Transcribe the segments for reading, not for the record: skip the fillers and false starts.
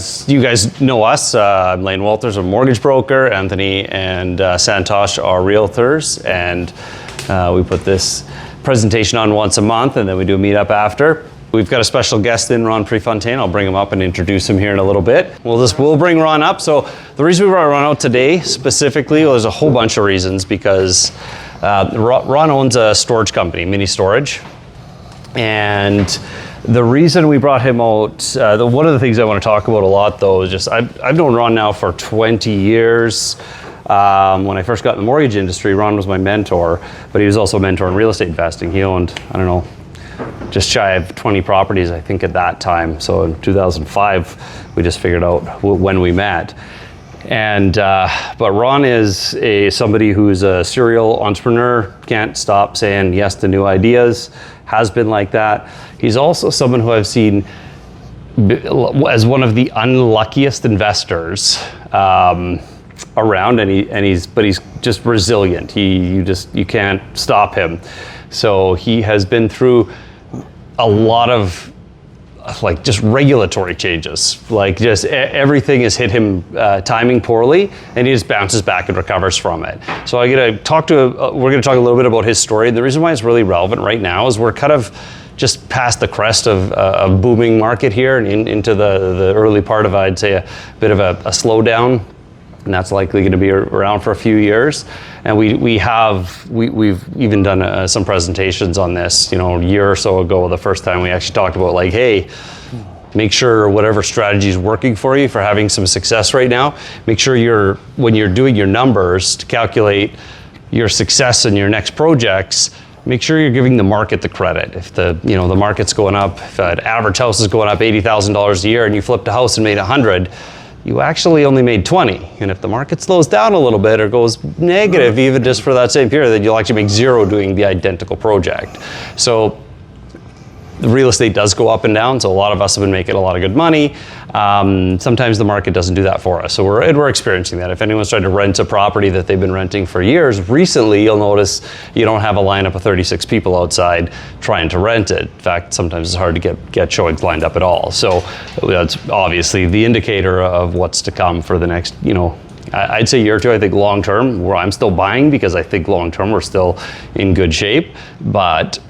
as you guys know us, I'm Layne Walters, a mortgage broker. Anthony and Santosh are realtors, and we put this presentation on once a month, and then we do a meetup after. We've got a special guest in, Ron Prefontaine. I'll bring him up and introduce him here in a little bit. We'll bring Ron up. So the reason we brought Ron out today specifically, well, there's a whole bunch of reasons, because Ron owns a storage company, Mini Storage. And the reason we brought him out, one of the things I want to talk about a lot though is just, I've known Ron now for 20 years. When I first got in the mortgage industry, Ron was my mentor, but he was also a mentor in real estate investing. He owned, I don't know, just shy of 20 properties, I think, at that time. So in 2005, we just figured out when we met. And but Ron is somebody who's a serial entrepreneur, can't stop saying yes to new ideas, has been like that. He's also someone who I've seen as one of the unluckiest investors around, and he's just resilient. You can't stop him. So he has been through a lot of like just regulatory changes, like just everything has hit him timing poorly, and he just bounces back and recovers from it. So we're going to talk a little bit about his story. The reason why it's really relevant right now is we're kind of just past the crest of a booming market here and into the early part of, I'd say, a bit of a slowdown. And that's likely going to be around for a few years. And we've even done some presentations on this, a year or so ago, the first time we actually talked about, like, hey, make sure whatever strategy is working for you for having some success right now, make sure when you're doing your numbers to calculate your success in your next projects, make sure you're giving the market the credit. If the market's going up, if an average house is going up $80,000 a year and you flipped a house and made 100, you actually only made 20. And if the market slows down a little bit or goes negative even just for that same period, then you'll actually make 0 doing the identical project. So the real estate does go up and down, so a lot of us have been making a lot of good money. Sometimes the market doesn't do that for us, so we're experiencing that. If anyone's trying to rent a property that they've been renting for years, recently you'll notice you don't have a lineup of 36 people outside trying to rent it. In fact, sometimes it's hard to get showings lined up at all. So that's obviously the indicator of what's to come for the next, I'd say year or two. I think long term, where I'm still buying because I think long term we're still in good shape, but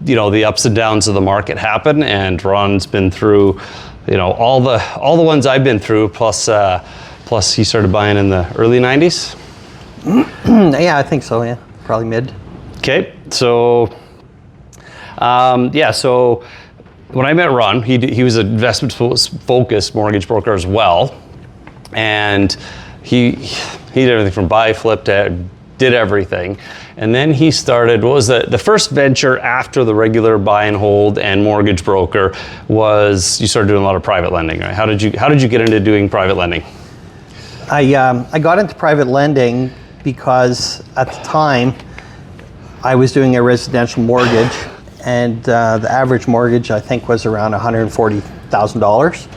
the ups and downs of the market happen, and Ron's been through, all the ones I've been through, plus he started buying in the early 90s. Yeah, I think so. Yeah, probably mid. Okay, so so when I met Ron, he was an investment focused mortgage broker as well, and he did everything from buy, flip, did everything. And then he started, what was the first venture after the regular buy and hold and mortgage broker was you started doing a lot of private lending, right? How did you get into doing private lending? I got into private lending because at the time I was doing a residential mortgage, and the average mortgage I think was around $140,000.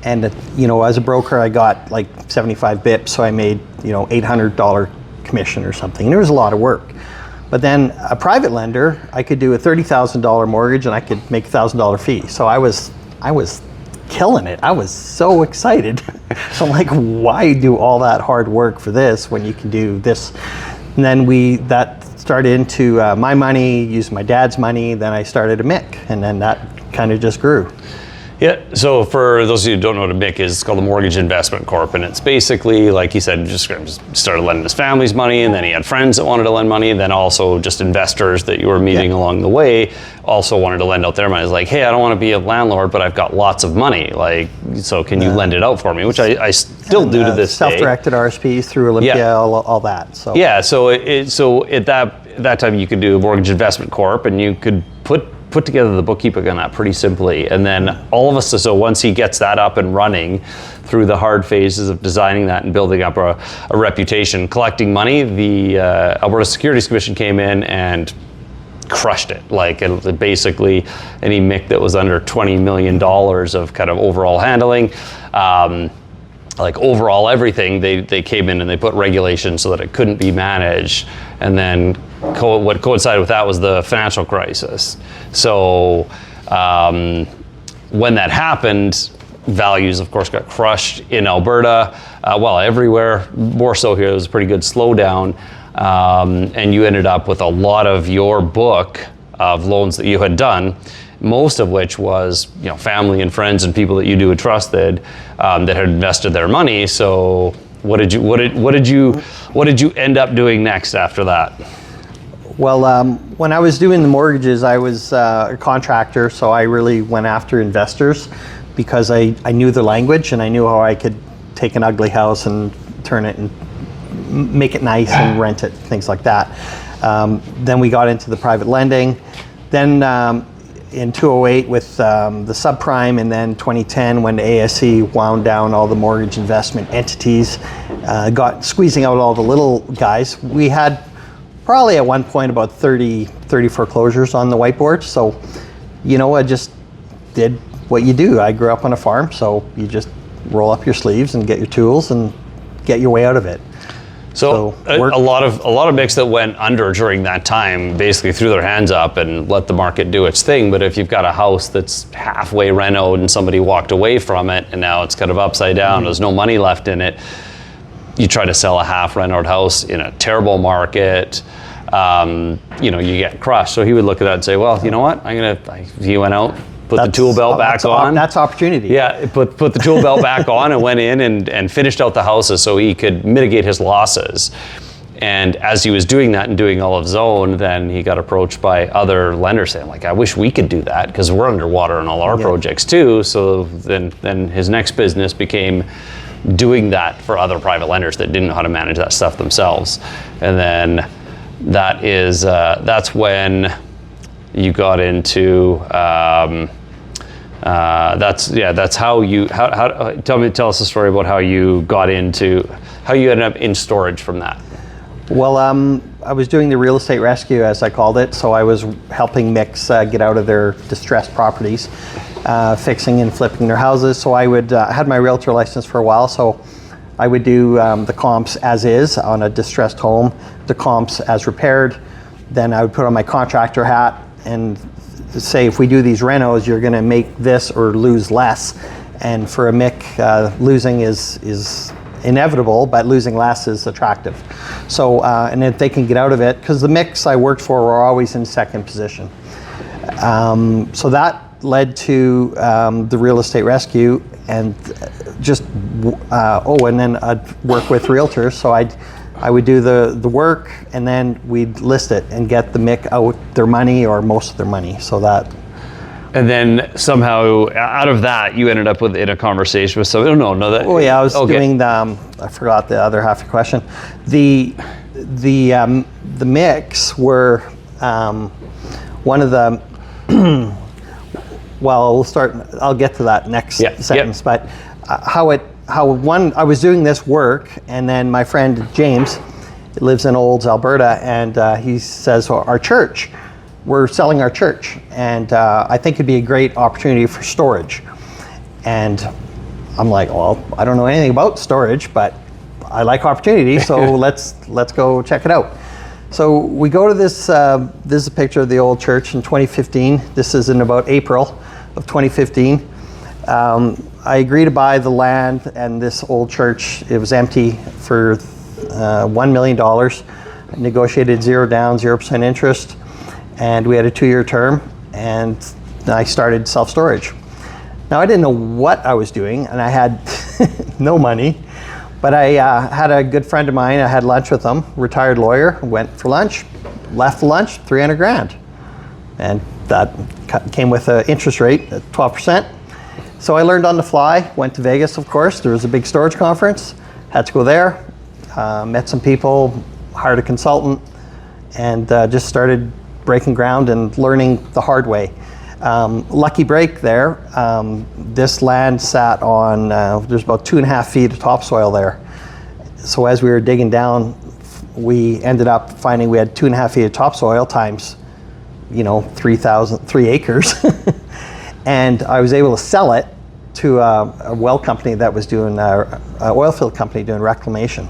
And as a broker I got like 75 bips, so I made $800 commission or something, and it was a lot of work. But then a private lender, I could do a $30,000 mortgage and I could make $1,000 fee. So I was killing it. I was so excited. So I'm like, why do all that hard work for this when you can do this? And then that started into my money, used my dad's money. Then I started a MIC, and then that kind of just grew. Yeah, so for those of you who don't know what a MIC is, it's called a Mortgage Investment Corp, and it's basically, like he said, just started lending his family's money, and then he had friends that wanted to lend money, and then also just investors that you were meeting along the way also wanted to lend out their money. It's like, hey, I don't want to be a landlord, but I've got lots of money, so can you lend it out for me? Which I still do to this day. Self-directed RSPs through Olympia, all that. So yeah, so at that time you could do a Mortgage Investment Corp, and you could put together the bookkeeping on that pretty simply. And then all of us, so once he gets that up and running through the hard phases of designing that and building up a reputation, collecting money, the Alberta Securities Commission came in and crushed it. And basically any MIC that was under $20 million of kind of overall handling, overall everything, they came in and they put regulations so that it couldn't be managed. And then what coincided with that was the financial crisis. So when that happened, values, of course, got crushed in Alberta. Well, everywhere, more so here. There was a pretty good slowdown. And you ended up with a lot of your book of loans that you had done, most of which was, you know, family and friends and people that you knew and trusted that had invested their money. So what did you end up doing next after that? Well, when I was doing the mortgages, I was a contractor, so I really went after investors because I knew the language and I knew how I could take an ugly house and turn it and make it nice and rent it, things like that. Then we got into the private lending. Then in 2008 with the subprime, and then 2010 when the ASC wound down all the mortgage investment entities, got squeezing out all the little guys. We had probably at one point about 30 foreclosures on the whiteboard. So, you know, I just did what you do. I grew up on a farm, so you just roll up your sleeves and get your tools and get your way out of it. So a lot of MICs that went under during that time basically threw their hands up and let the market do its thing. But if you've got a house that's halfway renoed and somebody walked away from it and now it's kind of upside down, there's no money left in it, you try to sell a half renoed house in a terrible market, you know, you get crushed. So he would look at that and say, well, you know what, he went out, put the tool belt back on. That's opportunity. Yeah, put the tool belt back on and went in and finished out the houses so he could mitigate his losses. And as he was doing that and doing all of his own, then he got approached by other lenders saying, like, I wish we could do that because we're underwater on all our projects too. So then his next business became doing that for other private lenders that didn't know how to manage that stuff themselves. And then that's when you got into that's how you tell us a story about how you ended up in storage from that. Well, I was doing the real estate rescue, as I called it. So I was helping MICs get out of their distressed properties, fixing and flipping their houses. So I had my realtor license for a while, so I would do the comps as is on a distressed home, the comps as repaired. Then I would put on my contractor hat and say, if we do these renos, you're going to make this or lose less. And for a MIC, losing is inevitable, but losing less is attractive. So, and if they can get out of it, because the MICs I worked for were always in second position. So that led to the real estate rescue, and just, and then I'd work with realtors. So I would do the work, and then we'd list it and get the MIC out their money or most of their money. So that. And then somehow out of that, you ended up in a conversation with somebody. I was doing the. I forgot the other half of the question. The MICs were one of the. Well, I'll get to that next sentence. Yep. But I was doing this work, and then my friend James lives in Olds, Alberta, and he says, our church, we're selling our church, and I think it'd be a great opportunity for storage. And I'm like, well, I don't know anything about storage, but I like opportunity, so let's go check it out. So we go to this is a picture of the old church in 2015. This is in about April of 2015. I agreed to buy the land, and this old church, it was empty, for $1 million. I negotiated 0 down, 0% interest, and we had a 2-year term, and I started self-storage. Now, I didn't know what I was doing, and I had no money, but I had a good friend of mine. I had lunch with him, retired lawyer, went for lunch, left for lunch, $300,000. And that came with an interest rate at 12%. So I learned on the fly, went to Vegas, of course. There was a big storage conference, had to go there, met some people, hired a consultant, and just started breaking ground and learning the hard way. Lucky break there, this land sat on, there's about 2.5 feet of topsoil there. So as we were digging down, we ended up finding we had 2.5 feet of topsoil times, 3 acres. And I was able to sell it to a well company that was doing, oil field company doing reclamation.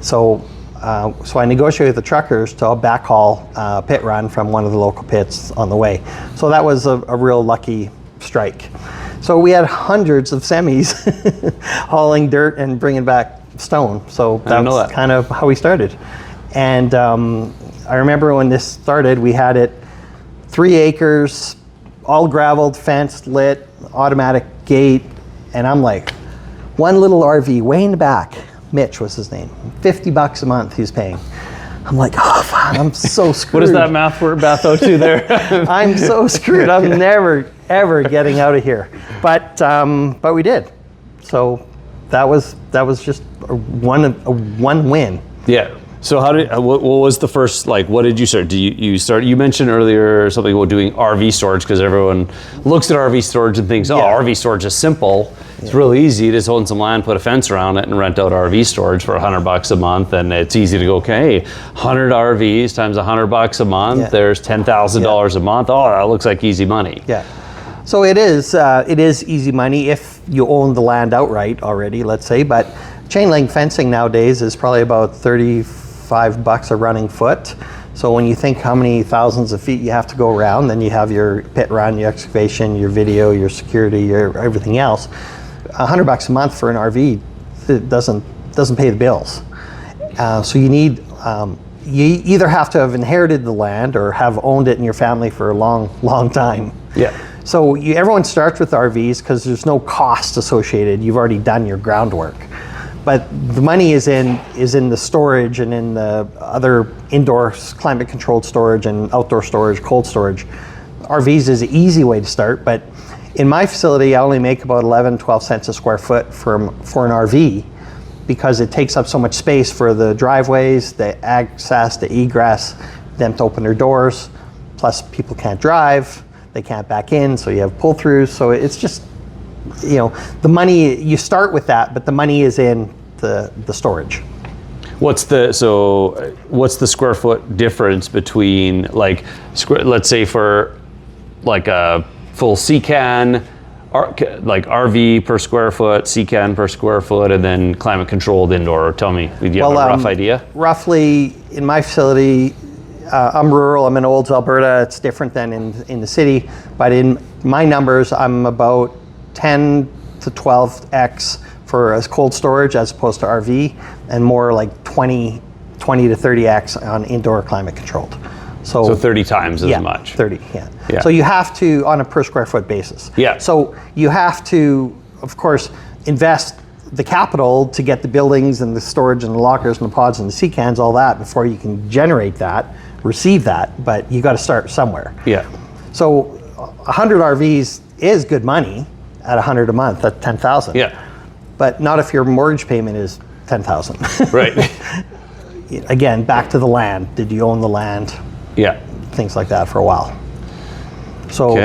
So I negotiated with the truckers to backhaul pit run from one of the local pits on the way. So that was a real lucky strike. So we had hundreds of semis hauling dirt and bringing back stone. So that's kind of how we started. And I remember when this started, we had it 3 acres, all graveled, fenced, lit, automatic gate. And I'm like, one little RV way in the back, Mitch was his name, $50 a month he's paying. I'm like, oh, fuck, I'm so screwed. What does that math out to there? I'm so screwed. I'm never, ever getting out of here. But we did. So that was just a one win. Yeah. So how did what was the first, like, what did you start? You mentioned earlier something about doing RV storage, because everyone looks at RV storage and thinks, RV storage is simple. It's really easy. Just own some land, put a fence around it, and rent out RV storage for $100 a month. And it's easy to go, okay, 100 RVs times $100 a month. There's $10,000 a month. Oh, that looks like easy money. Yeah. So it is easy money if you own the land outright already, let's say. But chain link fencing nowadays is probably about $35 a running foot. So when you think how many thousands of feet you have to go around, then you have your pit run, your excavation, your video, your security, your everything else. $100 a month for an RV, it doesn't pay the bills. So you need, you either have to have inherited the land or have owned it in your family for a long time. Yeah. So everyone starts with RVs because there's no cost associated. You've already done your groundwork. But the money is in the storage and in the other indoor climate controlled storage and outdoor storage, cold storage. RVs is an easy way to start, but in my facility, I only make about 12 cents a square foot for an RV because it takes up so much space for the driveways, the access, the egress, them to open their doors. Plus people can't drive, they can't back in, so you have pull-throughs. So it's just, the money, you start with that, but the money is in the storage. What's the square foot difference between, like, let's say for like a full CCAN, like RV per square foot, CCAN per square foot, and then climate controlled indoor? Tell me, do you have a rough idea? Roughly, in my facility, I'm rural, I'm in Olds, Alberta. It's different than in the city, but in my numbers, I'm about 10 to 12x for as cold storage as opposed to RV, and more like 20 to 30x on indoor climate controlled. So 30 times as much. 30, yeah. So you have to, on a per square foot basis. Yeah. So you have to, of course, invest the capital to get the buildings and the storage and the lockers and the pods and the CCANs, all that, before you can generate that, receive that, but you got to start somewhere. Yeah. So 100 RVs is good money at 100 a month, at 10,000. Yeah. But not if your mortgage payment is 10,000. Right. Again, back to the land. Did you own the land? Yeah. Things like that for a while. So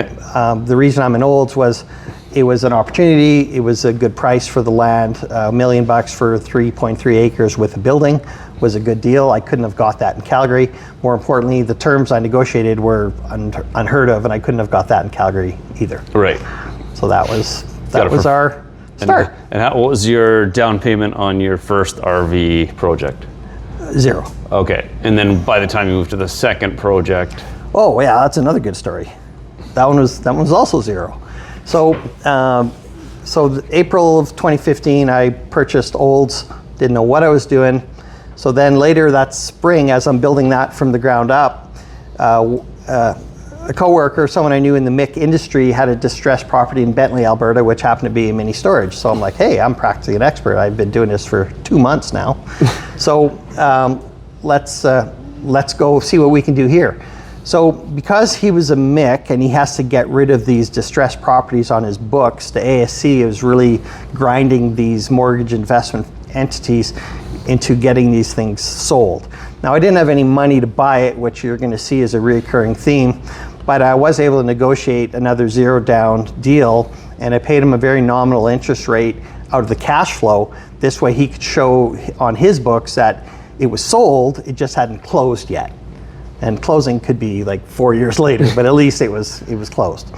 the reason I'm in Olds was it was an opportunity. It was a good price for the land. $1 million for 3.3 acres with a building was a good deal. I couldn't have got that in Calgary. More importantly, the terms I negotiated were unheard of, and I couldn't have got that in Calgary either. Right. So that was our start. And what was your down payment on your first RV project? Zero. Okay. And then by the time you moved to the second project? Oh yeah, that's another good story. That one was also zero. So April of 2015, I purchased Olds. Didn't know what I was doing. So then later that spring, as I'm building that from the ground up, a coworker, someone I knew in the MIC industry, had a distressed property in Bentley, Alberta, which happened to be a mini storage. So I'm like, hey, I'm practically an expert. I've been doing this for 2 months now. So let's go see what we can do here. So because he was a MIC and he has to get rid of these distressed properties on his books, the ASC is really grinding these mortgage investment entities into getting these things sold. Now I didn't have any money to buy it, which you're going to see is a recurring theme, but I was able to negotiate another zero down deal, and I paid him a very nominal interest rate out of the cash flow. This way he could show on his books that it was sold, it just hadn't closed yet. And closing could be like 4 years later, but at least it was closed.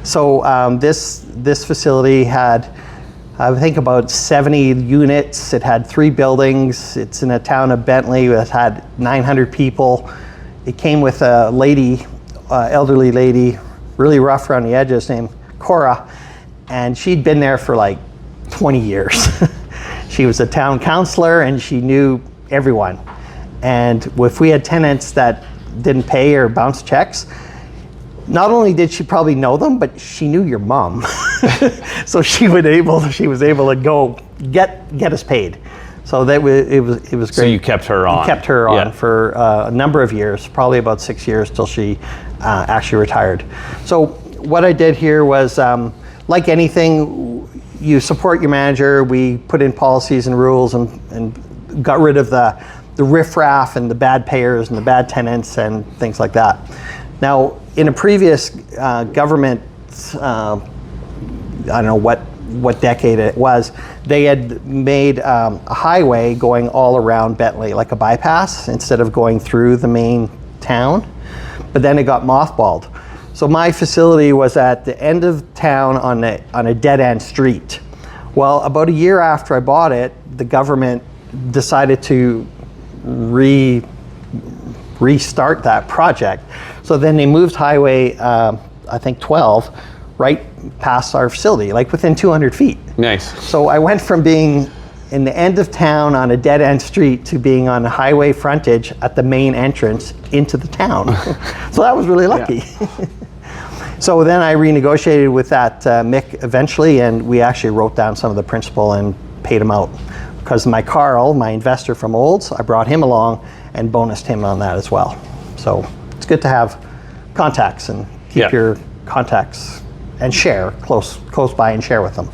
So this facility had, I think, about 70 units. It had 3 buildings. It's in a town of Bentley that had 900 people. It came with a lady, elderly lady, really rough around the edges, named Cora. and she'd been there for like 20 years. She was a town councilor and she knew everyone. And if we had tenants that didn't pay or bounced checks, not only did she probably know them, but she knew your mom. So she was able to go get us paid. So that it was great. So you kept her on. Kept her on for a number of years, probably about 6 years till she actually retired. So what I did here was, like anything, you support your manager. We put in policies and rules and got rid of the riffraff and the bad payers and the bad tenants and things like that. Now, in a previous government, I don't know what decade it was, they had made a highway going all around Bentley, like a bypass, instead of going through the main town. But then it got mothballed. So my facility was at the end of town on a dead-end street. Well, about a year after I bought it, the government decided to restart that project. So then they moved Highway, I think 12, right past our facility, like within 200 feet. Nice. So I went from being in the end of town on a dead-end street to being on a highway frontage at the main entrance into the town. So that was really lucky. Yeah. So then I renegotiated with that Mick eventually, and we actually wrote down some of the principal and paid him out. Because Carl, my investor from Olds, I brought him along and bonused him on that as well. So it's good to have contacts and keep your contacts and share close by and share with them.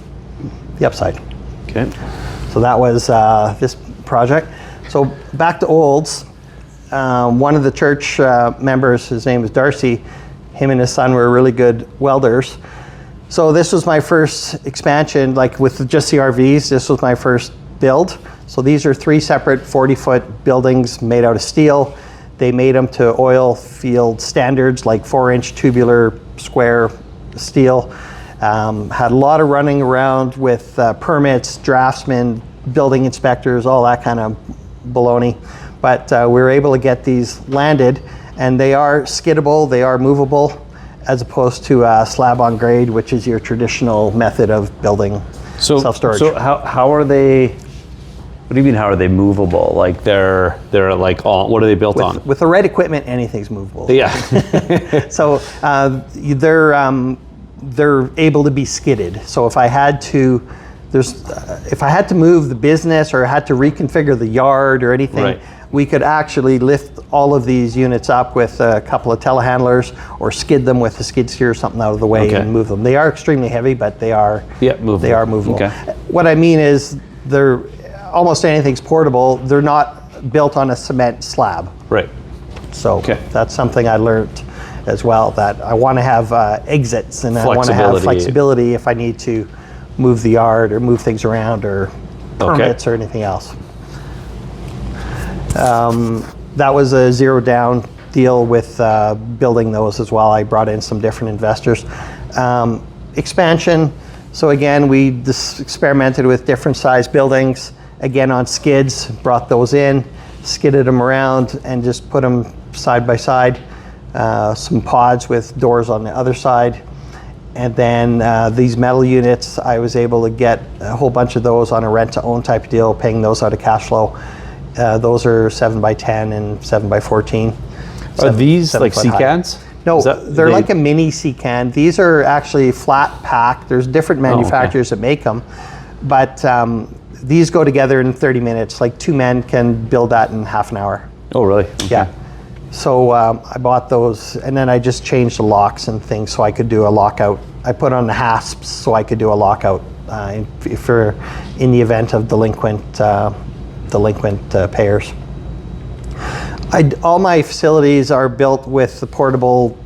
The upside. Okay. So that was this project. So back to Olds, one of the church members, his name was Darcy, him and his son were really good welders. So this was my first expansion, like with just the RVs, this was my first build. So these are 3 separate 40-foot buildings made out of steel. They made them to oil field standards, like 4-inch tubular square steel. Had a lot of running around with permits, draftsmen, building inspectors, all that kind of baloney. But we were able to get these landed, and they are skiddable, they are movable, as opposed to slab on grade, which is your traditional method of building self-storage. So how are they? What do you mean? How are they movable? Like they're like all, what are they built on? With the right equipment, anything's movable. Yeah. So they're able to be skidded. So if I had to, if I had to move the business or had to reconfigure the yard or anything, right, we could actually lift all of these units up with a couple of telehandlers or skid them with a skid steer or something out of the way and move them. They are extremely heavy, but they are movable. They are movable. Okay. What I mean is they're almost anything's portable. They're not built on a cement slab. Right. So that's something I learned as well, that I want to have exits and I want to have flexibility if I need to move the yard or move things around or permits or anything else. That was a zero down deal with building those as well. I brought in some different investors. Expansion, so again, we just experimented with different size buildings, again on skids, brought those in, skidded them around and just put them side by side. Some pods with doors on the other side. And then these metal units, I was able to get a whole bunch of those on a rent-to-own type of deal, paying those out of cash flow. Those are 7x10 and 7x14. Are these like C-cans? No, they're like a mini C-can. These are actually flat pack. There's different manufacturers that make them. But these go together in 30 minutes. Like 2 men can build that in half an hour. Oh, really? Okay. Yeah. So I bought those, and then I just changed the locks and things so I could do a lockout. I put on the hasps so I could do a lockout in the event of delinquent payers. All my facilities are built with the portable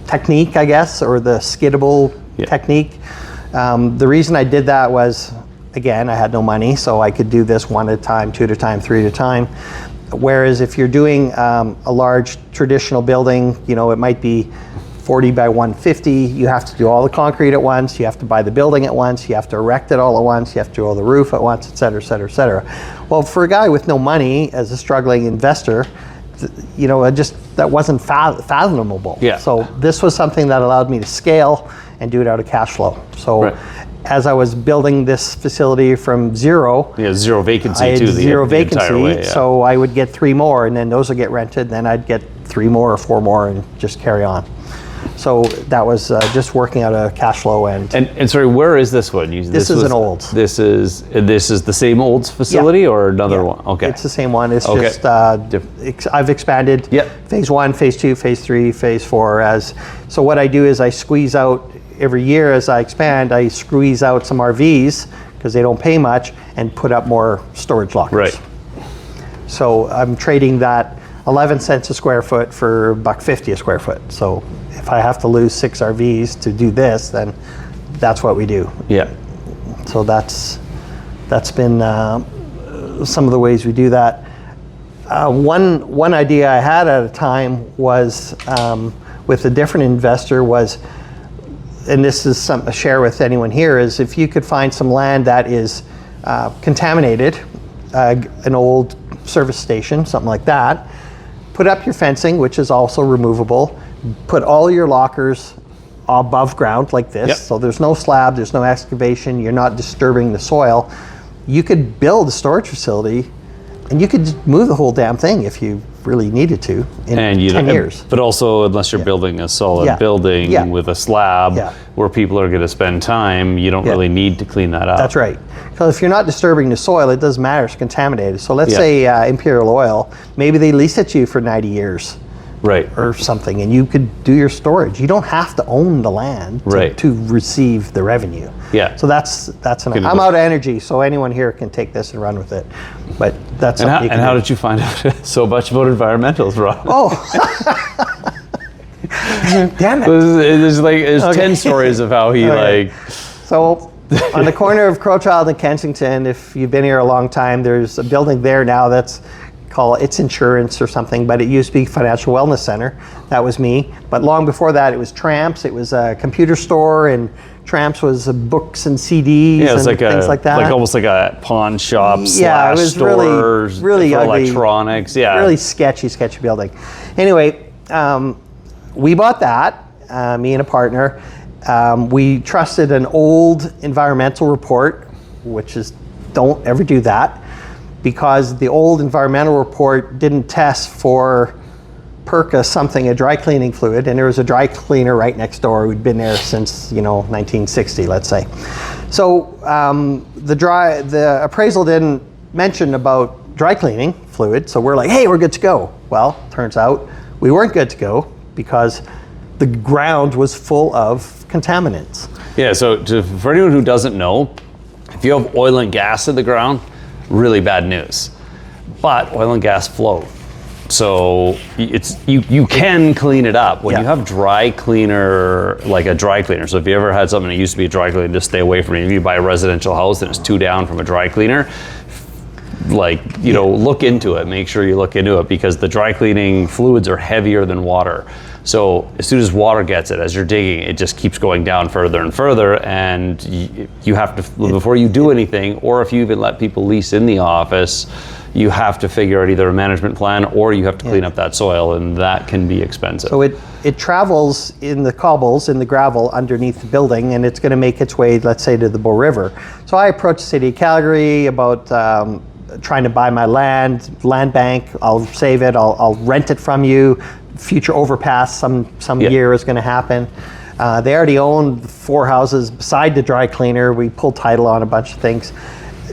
technique, I guess, or the skiddable technique. The reason I did that was, again, I had no money, so I could do this 1 at a time, 2 at a time, 3 at a time. Whereas if you're doing a large traditional building, you know, it might be 40 by 150, you have to do all the concrete at once, you have to buy the building at once, you have to erect it all at once, you have to do all the roof at once, et cetera, et cetera, et cetera. Well, for a guy with no money, as a struggling investor, you know, that wasn't fathomable. Yeah. So this was something that allowed me to scale and do it out of cash flow. So Right. as I was building this facility from zero, Yeah, zero vacancy I had too. zero the entire vacancy, way, yeah. so I would get 3 more, and then those would get rented. Then I'd get 3 more or 4 more, and just carry on. So that was just working out a cash flow and sorry, where is this one? This is an Olds. This is the same Olds facility or another one? Okay. It's the same one. It's Okay. just I've expanded Yep. phase 1, phase 2, phase 3, phase 4. So what I do is I squeeze out every year as I expand. I squeeze out some RVs because they don't pay much and put up more storage lockers. Right. So I'm trading that 11 cents a square foot for $1.50 a square foot. So if I have to lose 6 RVs to do this, then that's what we do. Yeah. So that's been some of the ways we do that. One idea I had at a time was with a different investor was, and this is something to share with anyone here, is if you could find some land that is contaminated, an old service station, something like that, put up your fencing, which is also removable, put all your lockers above ground like this, Yep. so there's no slab, there's no excavation, you're not disturbing the soil. You could build a storage facility and you could just move the whole damn thing if you really needed to in 10 years. But also, unless you're building a solid Yeah. building Yeah. with a slab Yeah. where people are going to spend time, you don't Yeah. really need to clean that up. That's right. Because if you're not disturbing the soil, it doesn't matter, it's contaminated. So let's Yeah. say Imperial Oil, maybe they lease it to you for 90 years. Right. Or something, and you could do your storage. You don't have to own the land Right. to receive the revenue. Yeah. So that's Good I'm out of energy, so anyone here can take this and run with it. But that's something you can how do. did you find out so much about environmentals, Rob? Oh, damn it! There's Okay. 10 stories of how he Okay. So on the corner of Crowchild and Kensington, if you've been here a long time, there's a building there now that's called, it's insurance or something, but it used to be Financial Wellness Center. That was me. But long before that, it was Tramps. It was a computer store, and Tramps was books and CDs Yeah, it's and like things like that. almost like a pawn shop Yeah, it was stores really for ugly, electronics. Yeah, really sketchy building. Anyway, we bought that, me and a partner. We trusted an old environmental report, which is, don't ever do that, because the old environmental report didn't test for Perca something, a dry cleaning fluid, and there was a dry cleaner right next door. We'd been there since 1960, let's say. So the appraisal didn't mention about dry cleaning fluid, so we're like, hey, we're good to go. Well, turns out we weren't good to go because the ground was full of contaminants. Yeah, so for anyone who doesn't know, if you have oil and gas in the ground, really bad news. But oil and gas flow. So you can clean it up. When Yeah. you have dry cleaner, like a dry cleaner, so if you ever had something that used to be a dry cleaner, just stay away from it. If you buy a residential house and it's 2 down from a dry cleaner, look into it. Make sure you look into it, because the dry cleaning fluids are heavier than water. So as soon as water gets it, as you're digging, it just keeps going down further and further, and you have to, before you do anything, or if you even let people lease in the office, you have to figure out either a management plan or you have to clean up that soil, and that can be expensive. So it travels in the cobbles, in the gravel underneath the building, and it's going to make its way, let's say, to the Bow River. So I approached the city of Calgary about trying to buy my land bank. I'll save it, I'll rent it from you. Future overpass some year is going to happen. They already own 4 houses beside the dry cleaner. We pulled title on a bunch of things.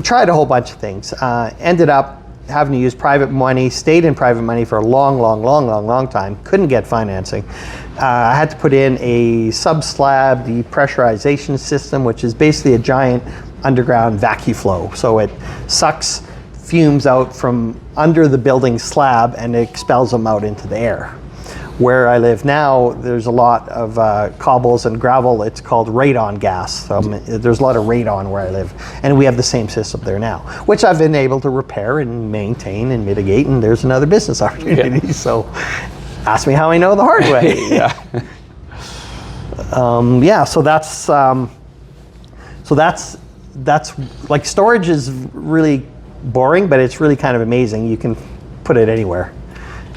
Tried a whole bunch of things. Ended up having to use private money, stayed in private money for a long time. Couldn't get financing. I had to put in a sub-slab depressurization system, which is basically a giant underground vacuum flow. So it sucks fumes out from under the building slab and it expels them out into the air. Where I live now, there's a lot of cobbles and gravel. It's called radon gas. There's a lot of radon where I live. And we have the same system there now, which I've been able to repair and maintain and mitigate, and there's another business opportunity. Yeah. So ask me how I know the hard way. So that's like, storage is really boring, but it's really kind of amazing. You can put it anywhere.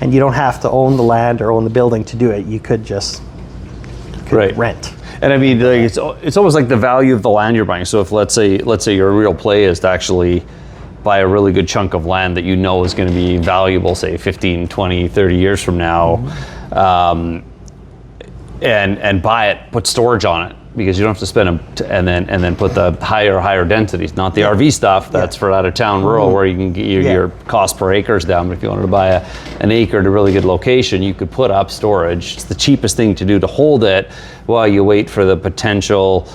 And you don't have to own the land or own the building to do it. You could just rent. And I mean, like, it's almost like the value of the land you're buying. So if let's say your real play is to actually buy a really good chunk of land that you know is going to be valuable, say 15, 20, 30 years from now, and buy it, put storage on it, because you don't have to spend and then put the higher densities, not the RV stuff. That's for out of town rural where you can get your cost per acre is down. But if you wanted to buy an acre at a really good location, you could put up storage. It's the cheapest thing to do to hold it while you wait for the potential,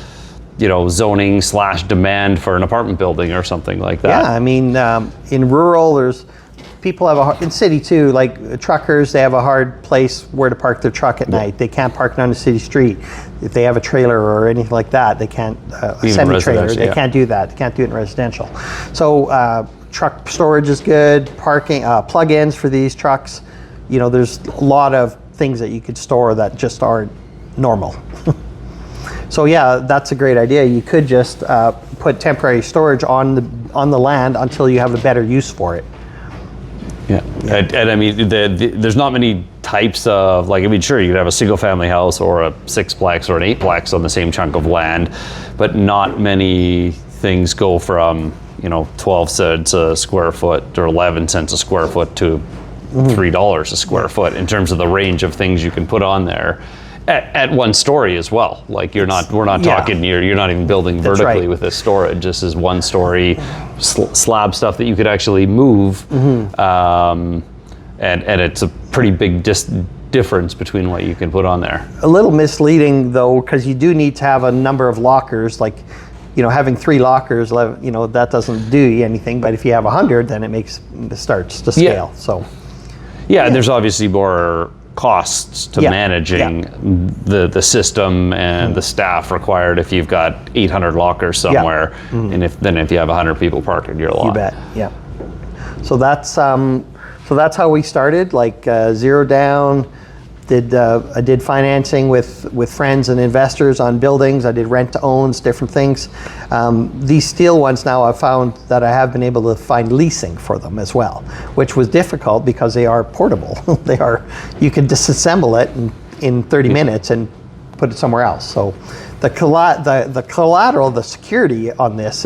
zoning / demand for an apartment building or something like that. Yeah, I mean, in rural, there's people have in city too, like truckers, they have a hard place where to park their truck at night. They can't park down the city street. If they have a trailer or anything like that, they can't, a semi-trailer, they can't do that. They can't do it in residential. So truck storage is good, parking, plug-ins for these trucks. There's a lot of things that you could store that just aren't normal. So yeah, that's a great idea. You could just put temporary storage on the land until you have a better use for it. Yeah, and I mean, there's not many types of, sure, you could have a single family house or a 6-plex or an 8-plex on the same chunk of land, but not many things go from, 12 cents a square foot or 11 cents a square foot to $3 a square foot in terms of the range of things you can put on there. At one story as well. Like we're not talking, you're not even building vertically with this storage. This is one story slab stuff that you could actually move. And it's a pretty big difference between what you can put on there. A little misleading though, because you do need to have a number of lockers, like, having 3 lockers, that doesn't do you anything. But if you have 100, then it starts to scale. So there's obviously more costs to managing the system and the staff required if you've got 800 lockers somewhere, and if you have 100 people parked in your lot. You bet. Yeah. So that's how we started. Zero down. I did financing with friends and investors on buildings. I did rent to owns, different things. These steel ones now, I've found that I have been able to find leasing for them as well, which was difficult because they are portable. You can disassemble it in 30 minutes and put it somewhere else. So the collateral, the security on this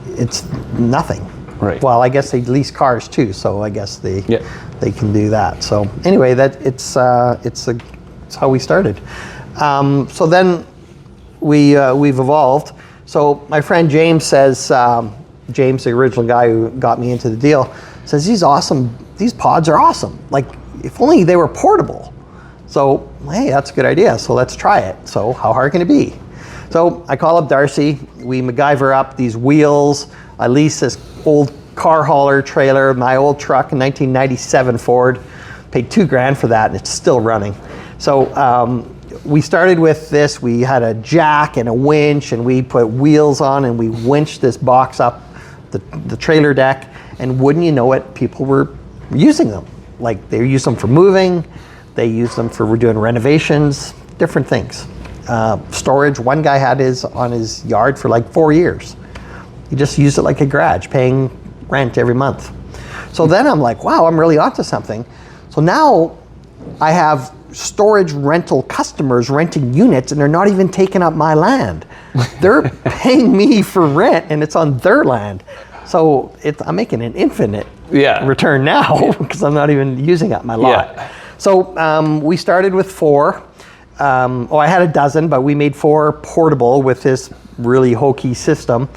it's nothing. Right. Well, I guess they lease cars too, so I guess they can do that. So anyway, it's how we started. So then we've evolved. So my friend James says, James, the original guy who got me into the deal, says these pods are awesome. Like if only they were portable. So hey, that's a good idea. So let's try it. So how hard can it be? So I call up Darcy. We MacGyver up these wheels. I lease this old car hauler trailer, my old truck, in 1997 Ford. Paid $2,000 for that, and it's still running. So we started with this. We had a jack and a winch, and we put wheels on, and we winched this box up the trailer deck. And wouldn't you know it, people were using them. Like they use them for moving, they use them for doing renovations, different things. Storage. One guy had his on his yard for like 4 years. He just used it like a garage, paying rent every month. So then I'm like, wow, I'm really onto something. So now I have storage rental customers renting units, and they're not even taking up my land. They're paying me for rent, and it's on their land. So I'm making an infinite return now because I'm not even using up my lot. Yeah. So we started with 4. I had a dozen, but we made 4 portable with this really hokey system.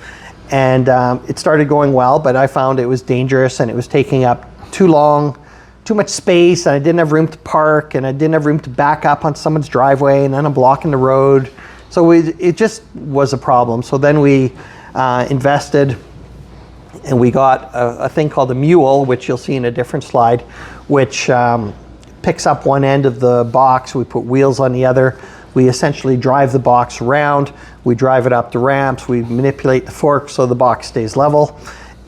And it started going well, but I found it was dangerous and it was taking up too much space, and I didn't have room to park, and I didn't have room to back up on someone's driveway, and then I'm blocking the road. So it just was a problem. So then we invested, and we got a thing called a Mule, which you'll see in a different slide, which picks up one end of the box. We put wheels on the other. We essentially drive the box around. We drive it up the ramps. We manipulate the fork so the box stays level.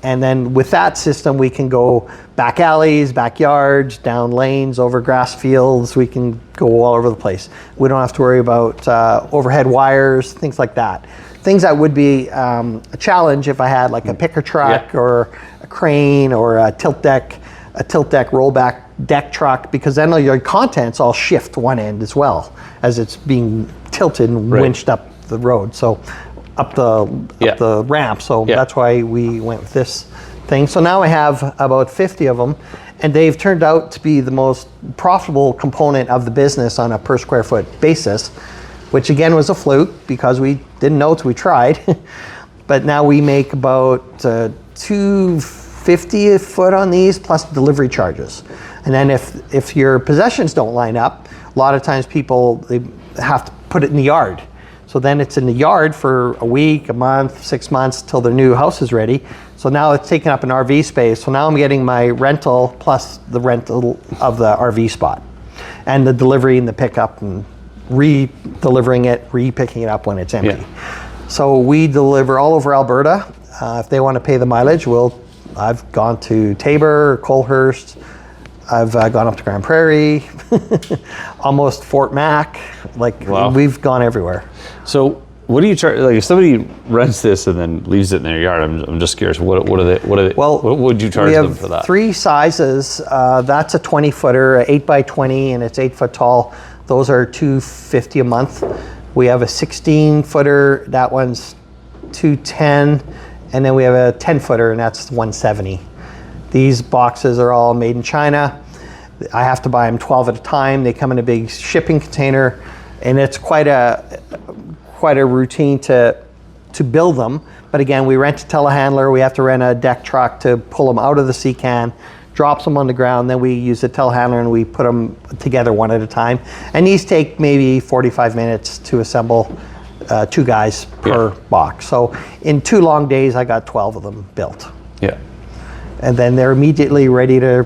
And then with that system, we can go back alleys, backyards, down lanes, over grass fields. We can go all over the place. We don't have to worry about overhead wires, things like that. Things that would be a challenge if I had like a picker truck or a crane or a tilt deck rollback deck truck, because then all your contents all shift one end as well as it's being tilted and Right. winched up the road, so up the ramp. So that's why we went with this thing. So now I have about 50 of them, and they've turned out to be the most profitable component of the business on a per square foot basis, which again was a fluke because we didn't know till we tried. But now we make about $250 a foot on these plus delivery charges. And then if your possessions don't line up, a lot of times they have to put it in the yard. So then it's in the yard for a week, a month, 6 months till their new house is ready. So now it's taking up an RV space. So now I'm getting my rental plus the rental of the RV spot and the delivery and the pickup and re-delivering it, re-picking it up when it's empty. Yeah. So we deliver all over Alberta. If they want to pay the mileage, I've gone to Tabor, Colehurst, I've gone up to Grand Prairie, almost Fort Mac. Wow. We've gone everywhere. So what do you charge? Like if somebody rents this and then leaves it in their yard, I'm just curious. What would you charge them for that? We have 3 sizes. That's a 20-footer, a 8x20, and it's 8 foot tall. Those are $250 a month. We have a 16-footer. That one's $210, and then we have a 10-footer, and that's $170. These boxes are all made in China. I have to buy them 12 at a time. They come in a big shipping container, and it's quite a routine to build them. But again, we rent a telehandler. We have to rent a deck truck to pull them out of the sea can, drops them on the ground. Then we use a telehandler and we put them together one at a time. And these take maybe 45 minutes to assemble, 2 guys per box. So in 2 long days, I got 12 of them built. Yeah. And then they're immediately ready to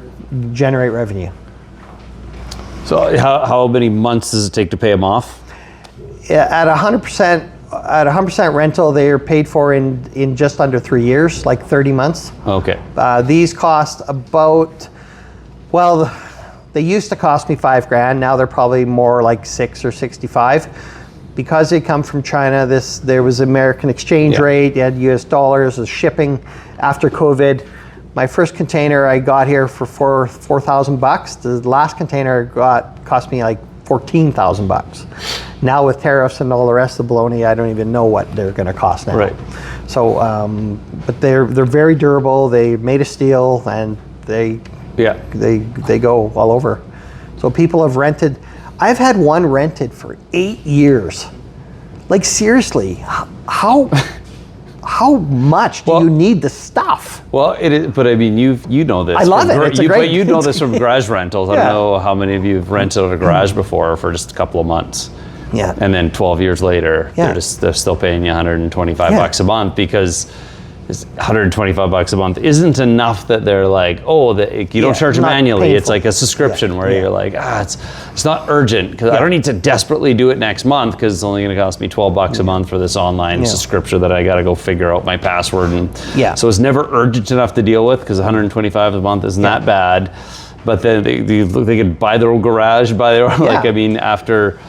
generate revenue. So how many months does it take to pay them off? At 100% rental, they are paid for in just under 3 years, like 30 months. Okay. These cost about, they used to cost me $5,000. Now they're probably more like 6 or 65. Because they come from China, there was American exchange rate, you had US dollars, the shipping after COVID. My first container I got here for $4,000. The last container I got cost me like $14,000. Now with tariffs and all the rest of the baloney, I don't even know what they're going to cost now. Right. So, but they're very durable. They made of steel, and they go all over. So people have rented. I've had one rented for 8 years. Like seriously, how much do you need the stuff? Well, it is, but I mean, you know this. I love it. It's but you know this from garage rentals. I don't know how many of you have rented a garage before for just a couple of months. Yeah. And then 12 years later, they're still paying you $125 a month because $125 a month isn't enough that they're like, you don't charge them annually. Painful. It's like a subscription where you're like, it's not urgent because I don't need to desperately do it next month because it's only going to cost me $12 a month for this online subscription that I got to go figure out my password. And so it's never urgent enough to deal with because $125 a month isn't that bad. But then they could buy their own garage, after.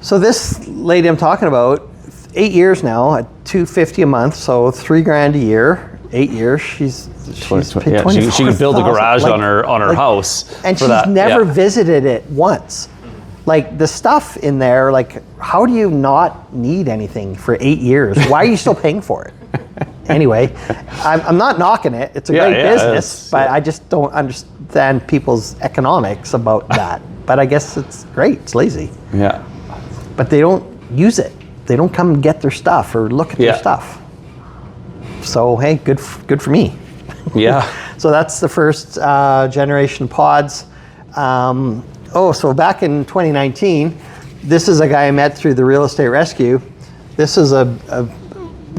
So this lady I'm talking about, 8 years now at $250 a month, so $3,000 a year. 8 years, she's paid $24,000. She can build a garage on her house, and she's never visited it once. Like the stuff in there, like how do you not need anything for 8 years? Why are you still paying for it? Anyway, I'm not knocking it. It's a great business, but I just don't understand people's economics about that. But I guess it's great. It's lazy. Yeah. But they don't use it. They don't come and get their stuff or look at their stuff. So hey, good for me. Yeah. So that's the first generation pods. So back in 2019, this is a guy I met through the real estate rescue. This is a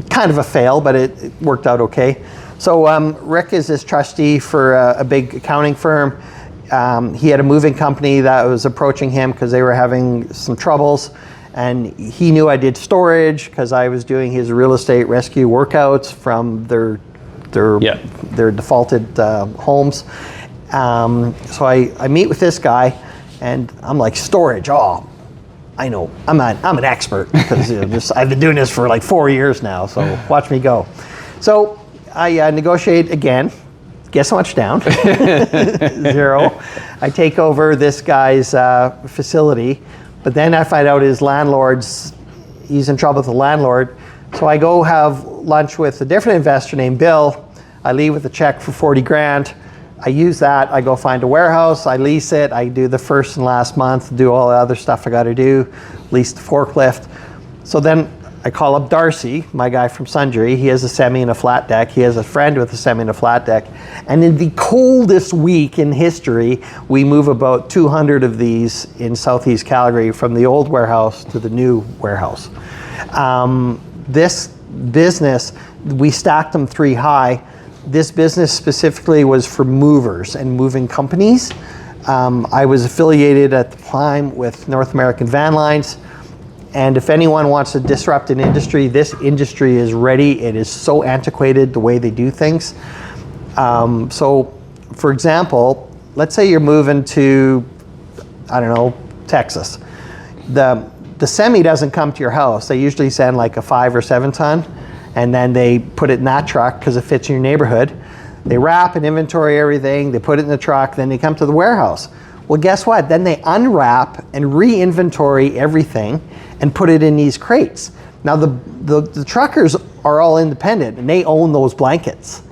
kind of a fail, but it worked out okay. So Rick is his trustee for a big accounting firm. He had a moving company that was approaching him because they were having some troubles. And he knew I did storage because I was doing his real estate rescue workouts from their defaulted homes. So I meet with this guy, and I'm like, storage. Oh, I know. I'm an expert because I've been doing this for like 4 years now. So watch me go. So I negotiate again. Guess how much down? 0. I take over this guy's facility. But then I find out his landlord's he's in trouble with the landlord. So I go have lunch with a different investor named Bill. I leave with a check for 40 grand. I use that, I go find a warehouse, I lease it, I do the first and last month, do all the other stuff I gotta do, lease the forklift. So then I call up Darcy, my guy from Sundry. He has a semi and a flat deck. He has a friend with a semi and a flat deck. And in the coldest week in history, we move about 200 of these in Southeast Calgary from the old warehouse to the new warehouse. This business, we stacked them 3 high. This business specifically was for movers and moving companies. I was affiliated at the time with North American Van Lines. And if anyone wants to disrupt an industry, this industry is ready. It is so antiquated the way they do things. So, for example, let's say you're moving to, I don't know, Texas. The semi doesn't come to your house. They usually send like a 5 or 7 ton, and then they put it in that truck because it fits in your neighborhood. They wrap and inventory everything. They put it in the truck. Then they come to the warehouse. Well, guess what? Then they unwrap and re-inventory everything and put it in these crates. Now the truckers are all independent and they own those blankets.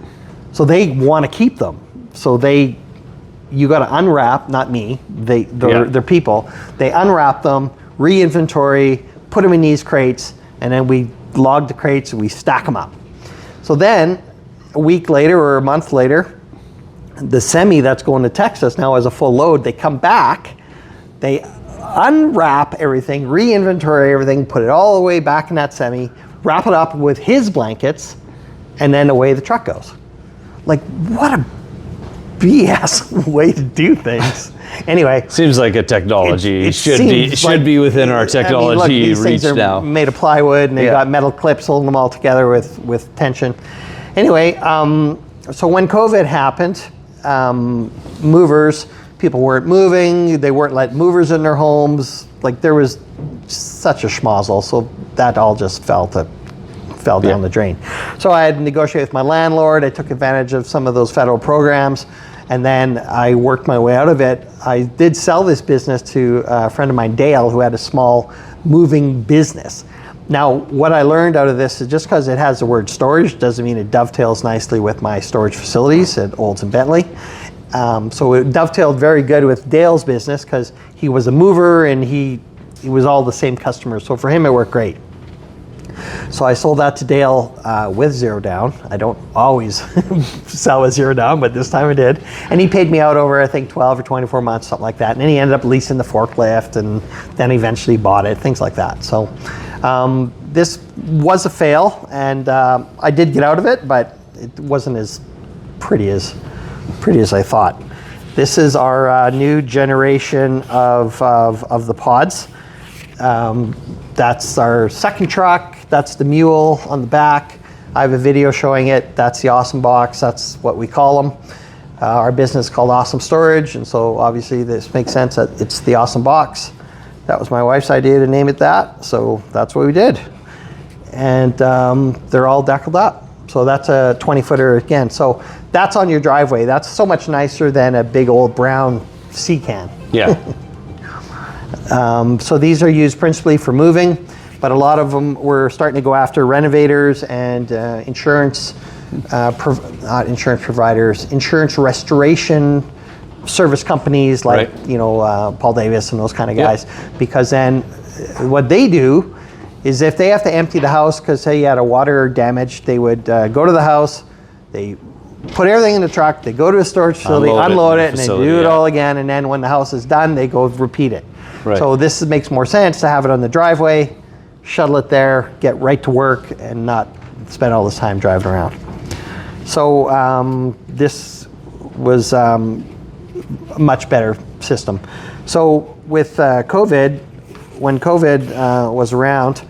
So they want to keep them. So you got to unwrap, not me, they're people. They unwrap them, re-inventory, put them in these crates, and then we log the crates and we stack them up. So then a week later or a month later, the semi that's going to Texas now has a full load. They come back, they unwrap everything, re-inventory everything, put it all the way back in that semi, wrap it up with his blankets, and then away the truck goes. Like, what a BS way to do things. Anyway. Seems like a technology it should be within our technology these reach things are now. Made of plywood and they got metal clips holding them all together with tension. Anyway, so when COVID happened, movers, people weren't moving, they weren't letting movers in their homes, like there was such a schmozzle, so that all just fell down the drain. So I had to negotiate with my landlord, I took advantage of some of those federal programs, and then I worked my way out of it. I did sell this business to a friend of mine, Dale, who had a small moving business. Now, what I learned out of this is just because it has the word storage doesn't mean it dovetails nicely with my storage facilities at Olds and Bentley. So it dovetailed very good with Dale's business because he was a mover and he was all the same customers. So for him, it worked great. So I sold that to Dale with 0 down. I don't always sell with 0 down, but this time I did. And he paid me out over, I think, 12 or 24 months, something like that. And then he ended up leasing the forklift and then eventually bought it, things like that. So this was a fail, and I did get out of it, but it wasn't as pretty as I thought. This is our new generation of the pods. That's our second truck. That's the Mule on the back. I have a video showing it. That's the Awesome Box. That's what we call them. Our business is called Awesome Storage, and so obviously this makes sense that it's the Awesome Box. That was my wife's idea to name it that, so that's what we did. And they're all deckled up. So that's a 20-footer again. So that's on your driveway. That's so much nicer than a big old brown sea can. Yeah. So these are used principally for moving, but a lot of them were starting to go after renovators and insurance restoration service companies like Paul Davis and those kind of guys. Because then what they do is if they have to empty the house because say you had a water damage, they would go to the house, they put everything in the truck, they go to a storage facility, unload it, and then do it all again, and then when the house is done, they go repeat it. Right. So this makes more sense to have it on the driveway, shuttle it there, get right to work, and not spend all this time driving around. So this was a much better system. So with COVID, when COVID was around,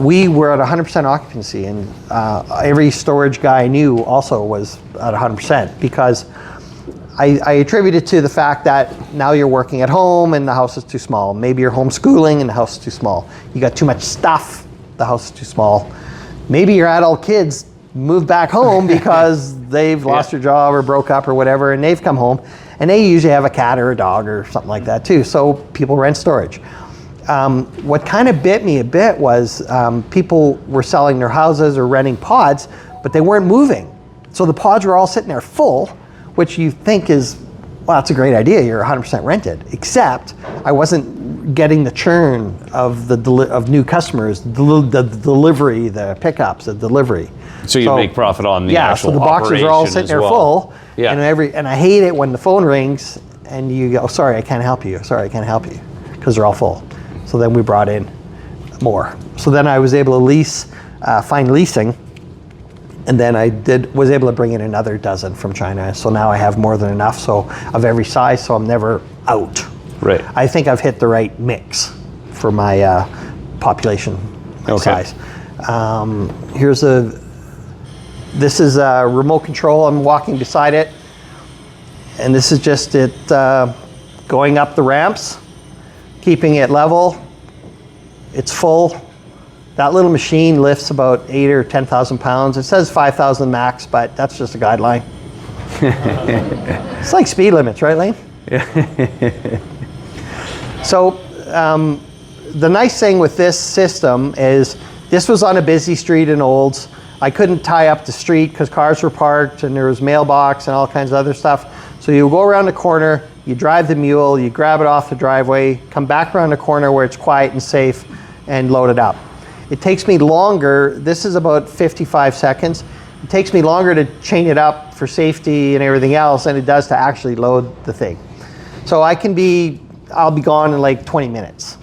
we were at 100% occupancy, and every storage guy I knew also was at 100% because I attribute it to the fact that now you're working at home and the house is too small. Maybe you're homeschooling and the house is too small. You got too much stuff, the house is too small. Maybe your adult kids moved back home because they've lost their job or broke up or whatever, and they've come home, and they usually have a cat or a dog or something like that too. So people rent storage. What kind of bit me a bit was people were selling their houses or renting pods, but they weren't moving. So the pods were all sitting there full, which you think is, well, that's a great idea. You're 100% rented. Except I wasn't getting the churn of of new customers, the delivery, the pickups, the delivery. So you make profit on the actual so the boxes are all sitting there full. Yeah. And I hate it when the phone rings and you go, sorry, I can't help you. Sorry, I can't help you, because they're all full. So then we brought in more. So then I was able to find leasing. And then I was able to bring in another dozen from China. So now I have more than enough of every size, so I'm never out. Right. I think I've hit the right mix for my population size. This is a remote control. I'm walking beside it. And this is just it going up the ramps, keeping it level. It's full. That little machine lifts about 8,000 or 10,000 pounds. It says 5,000 max, but that's just a guideline. It's like speed limits, right, Layne? Yeah. So the nice thing with this system is this was on a busy street in Olds. I couldn't tie up the street because cars were parked and there was mailbox and all kinds of other stuff. So you go around the corner, you drive the mule, you grab it off the driveway, come back around the corner where it's quiet and safe, and load it up. It takes me longer, this is about 55 seconds. It takes me longer to chain it up for safety and everything else than it does to actually load the thing. So I'll be gone in like 20 minutes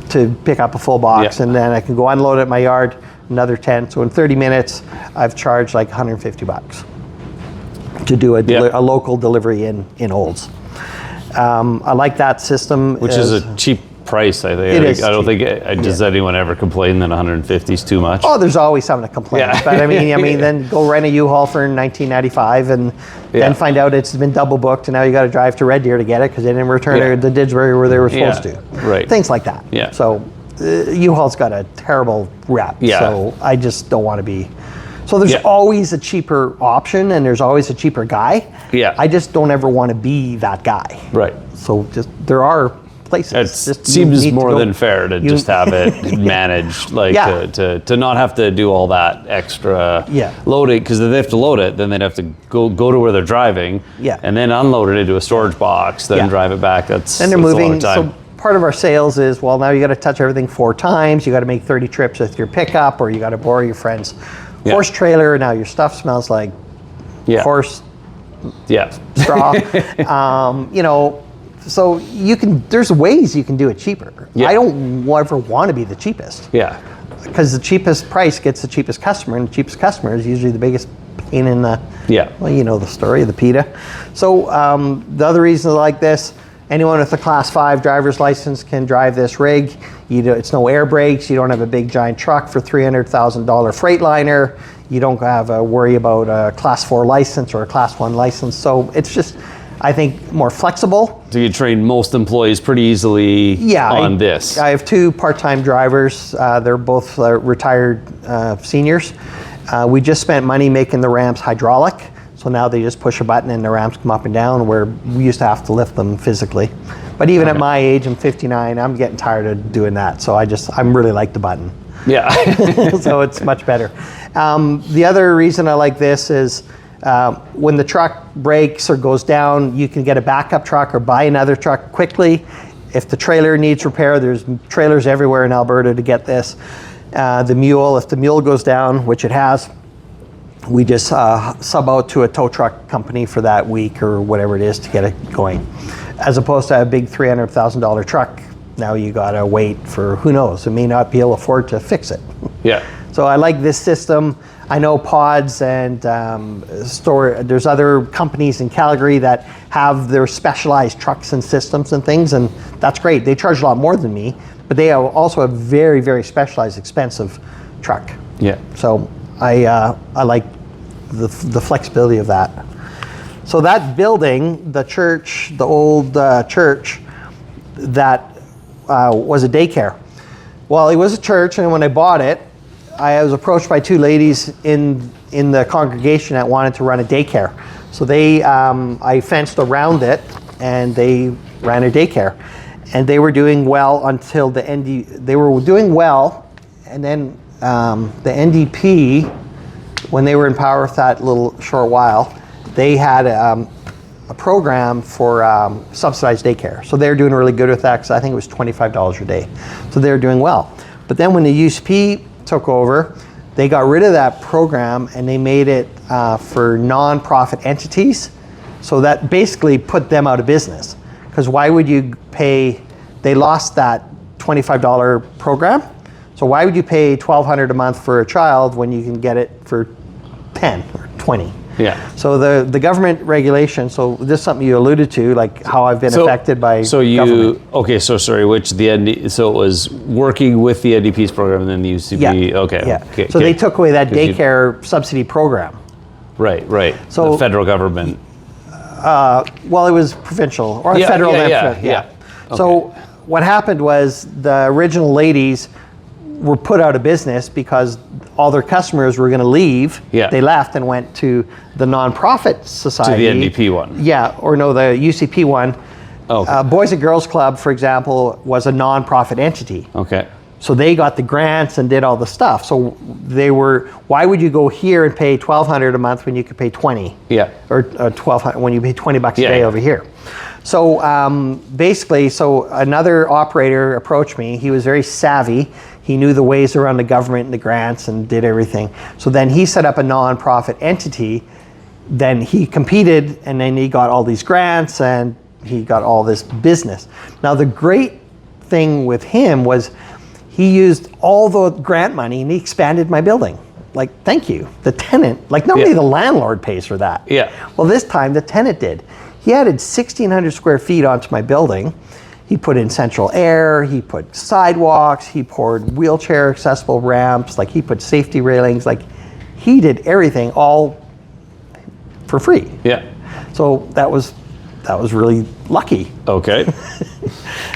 to pick up a full box, and then I can go unload it at my yard, another 10. So in 30 minutes, I've charged like 150 bucks to do a local delivery in Olds. I like that system. Which is a cheap price, I think. It is I don't cheap. think, does anyone ever complain that 150 is too much? Oh, there's always something to complain. Yeah. But I mean, then go rent a U-Haul for $19.95 and then find out it's been double booked and now you got to drive to Red Deer to get it because they didn't return it to Didsbury where they were supposed to. Right. Things like that. Yeah. So U-Haul's got a terrible rep. Yeah. So I just don't want to be. So there's always a cheaper option and there's always a cheaper guy. Yeah. I just don't ever want to be that guy. Right. So there are places. It seems more than fair to just have it managed, like to not have to do all that extra loading, because if they have to load it, then they'd have to go to where they're driving, and then unload it into a storage box, then drive it back. And they're moving. So part of our sales is, well, now you got to touch everything 4 times. You got to make 30 trips with your pickup, or you got to borrow your friend's horse trailer. Now your stuff smells like horse straw. So there's ways you can do it cheaper. I don't ever want to be the cheapest. Yeah. Because the cheapest price gets the cheapest customer, and the cheapest customer is usually the biggest pain in the, well, you know the story, the PETA. So the other reasons like this, anyone with a Class 5 driver's license can drive this rig. It's no air brakes. You don't have a big giant truck for $300,000 Freightliner. You don't have to worry about a Class 4 license or a Class 1 license. So it's just, I think, more flexible. So you train most employees pretty easily on this. I have 2 part-time drivers. They're both retired seniors. We just spent money making the ramps hydraulic. So now they just push a button and the ramps come up and down, where we used to have to lift them physically. But even at my age, I'm 59, I'm getting tired of doing that. So I really like the button. Yeah. So it's much better. The other reason I like this is when the truck breaks or goes down, you can get a backup truck or buy another truck quickly. If the trailer needs repair, there's trailers everywhere in Alberta to get this. If the mule goes down, which it has, we just sub out to a tow truck company for that week or whatever it is to get it going. As opposed to a big $300,000 truck, now you gotta wait for, who knows, it may not be able to afford to fix it. Yeah. So I like this system. I know Pods and there's other companies in Calgary that have their specialized trucks and systems and things, and that's great. They charge a lot more than me, but they have also a very, very specialized, expensive truck. Yeah. So I like the flexibility of that. So that building, the church, the old church, that was a daycare. Well, it was a church, and when I bought it, I was approached by 2 ladies in the congregation that wanted to run a daycare. So I fenced around it, and they ran a daycare. and they were doing well until the they were doing well, and then the NDP, when they were in power for that little short while, they had a program for subsidized daycare. So they were doing really good with that, because I think it was $25 a day. So they were doing well. But then when the UCP took over, they got rid of that program and they made it for non-profit entities. So that basically put them out of business. Because why would you pay, they lost that $25 program. So why would you pay $1,200 a month for a child when you can get it for 10 or 20? Yeah. So the government regulation, so this is something you alluded to, like how I've been affected by government. Okay, so sorry, so it was working with the NDP's program and then the UCP, Yeah. okay. Yeah. Okay, so they took away that daycare subsidy program. Right. So the federal government. Well, it was provincial or federal. Yeah. So what happened was the original ladies were put out of business because all their customers were going to leave. Yeah. They left and went to the nonprofit society. To the NDP one. Yeah, or no, the UCP one. Okay. Boys and Girls Club, for example, was a nonprofit entity. Okay. So they got the grants and did all the stuff. So they were, why would you go here and pay $1,200 a month when you could pay 20? Yeah. Or $1,200 when you pay $20 a day Yeah. over here. So basically, so another operator approached me. He was very savvy. He knew the ways around the government and the grants and did everything. So then he set up a nonprofit entity. Then he competed, and then he got all these grants and he got all this business. Now the great thing with him was he used all the grant money and he expanded my building. Like, thank you. The tenant, like normally the landlord pays for that. Yeah. Well, this time the tenant did. He added 1,600 square feet onto my building. He put in central air, he put sidewalks, he poured wheelchair accessible ramps, like he put safety railings, like he did everything all for free. Yeah. So that was really lucky. Okay.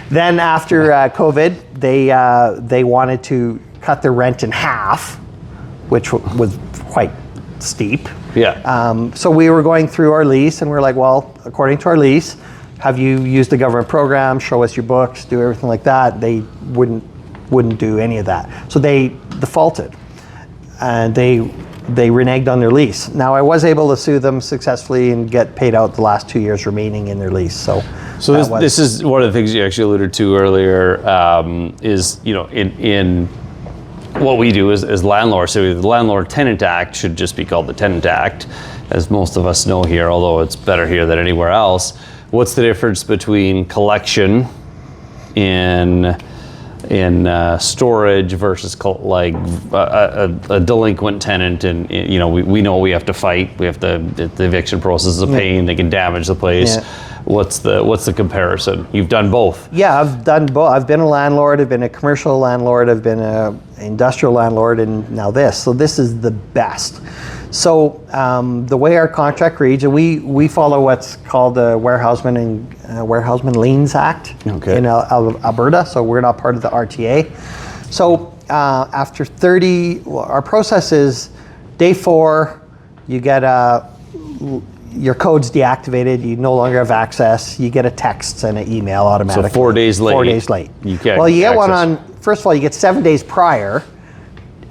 Then after COVID, they wanted to cut their rent in half, which was quite steep. Yeah. So we were going through our lease, and we're like, well, according to our lease, have you used the government program? Show us your books, do everything like that. They wouldn't do any of that. So they defaulted, and they reneged on their lease. Now I was able to sue them successfully and get paid out the last 2 years remaining in their lease. So this is one of the things you actually alluded to earlier. Is in what we do as landlords. So the Landlord-Tenant Act should just be called the Tenant Act, as most of us know here. Although it's better here than anywhere else. What's the difference between collection in storage versus like a delinquent tenant? And we know we have to fight. We have the eviction process is a pain. They can damage the place. Yeah. What's the comparison? You've done both. Yeah, I've done both. I've been a landlord. I've been a commercial landlord. I've been an industrial landlord, and now this. So this is the best. So the way our contract reads, and we follow what's called the Warehouseman Liens Act in Alberta. So we're not part of the RTA. So after 30, our process is day 4, you get your code's deactivated. You no longer have access. You get a text and an email automatically. So 4 days late. 4 days late. You get well, you get one on. First of all, you get 7 days prior.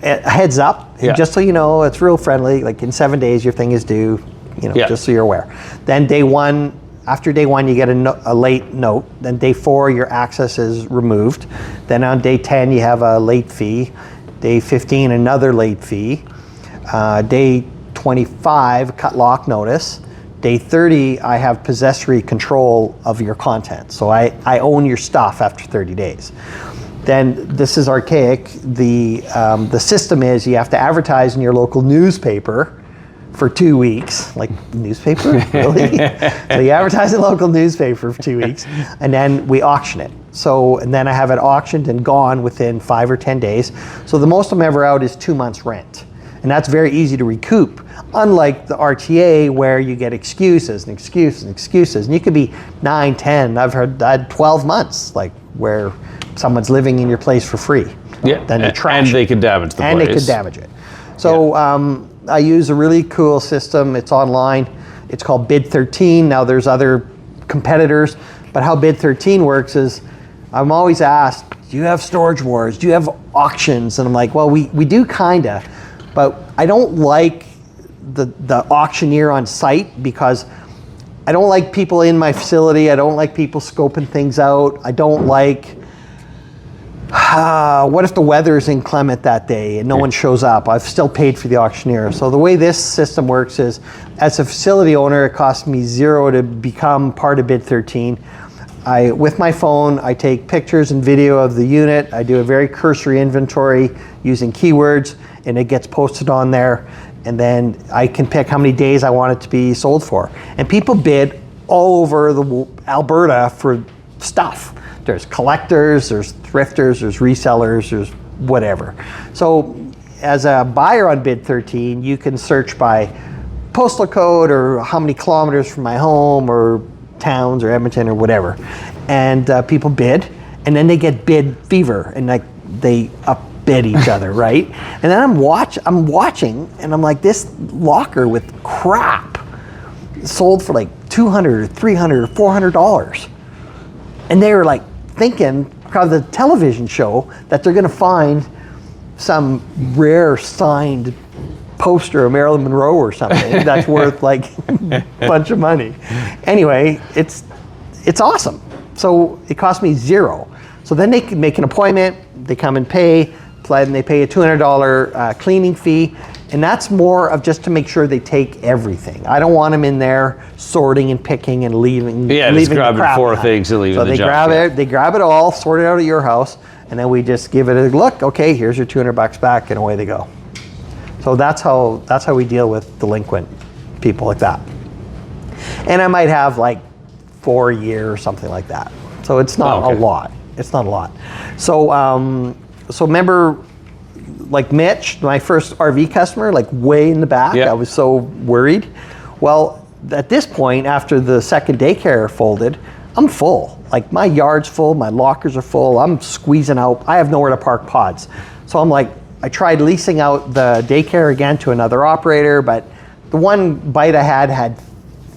A heads up, just so you know, it's real friendly. Like in 7 days, your thing is due. Just so you're aware. Then day 1, after day 1, you get a late note. Then day 4, your access is removed. Then on day 10, you have a late fee. Day 15, another late fee. Day 25, cut lock notice. Day 30, I have possessory control of your content. So I own your stuff after 30 days. Then this is archaic. The system is you have to advertise in your local newspaper for 2 weeks. Like, newspaper? Really? So you advertise in the local newspaper for 2 weeks, and then we auction it. And then I have it auctioned and gone within 5 or 10 days. So the most I'm ever out is 2 months rent. And that's very easy to recoup. Unlike the RTA, where you get excuses and excuses and excuses. And you could be 9, 10, I had 12 months, like, where someone's living in your place for free. Yeah, then they trash and they could damage the place. And they could damage it. So I use a really cool system. It's online. It's called Bid 13. Now there's other competitors, but how Bid 13 works is I'm always asked, do you have storage wars? Do you have auctions? And I'm like, well, we do kinda, but I don't like the auctioneer on site because I don't like people in my facility. I don't like people scoping things out. I don't like, what if the weather's inclement that day and no one shows up? I've still paid for the auctioneer. So the way this system works is, as a facility owner, it costs me $0 to become part of Bid 13. With my phone, I take pictures and video of the unit. I do a very cursory inventory using keywords, and it gets posted on there. And then I can pick how many days I want it to be sold for. And people bid all over Alberta for stuff. There's collectors, there's thrifters, there's resellers, there's whatever. So as a buyer on Bid 13, you can search by postal code or how many kilometers from my home or towns or Edmonton or whatever. And people bid, and then they get bid fever, and like they upbid each other, right? And then I'm watching, and I'm like, this locker with crap sold for like $200 or $300 or $400. And they were like thinking, because of the television show, that they're gonna find some rare signed poster of Marilyn Monroe or something that's worth like a bunch of money. Anyway, it's awesome. So it cost me $0. So then they can make an appointment, they come and pay, and they pay a $200 cleaning fee, and that's more of just to make sure they take everything. I don't want them in there sorting and picking and leaving. Yeah, just grabbing 4 things and leaving the junk. So they grab it all, sort it out at your house, and then we just give it a look. Okay, here's your $200 back, and away they go. So that's how we deal with delinquent people like that. And I might have like 4 a year or something like that. So it's not a lot. It's not a lot. So so remember, like Mitch, my first RV customer, like way in the back. I was so worried. Well, at this point, after the second daycare folded, I'm full. Like my yard's full, my lockers are full. I'm squeezing out. I have nowhere to park pods. So I'm like, I tried leasing out the daycare again to another operator, but the one bite I had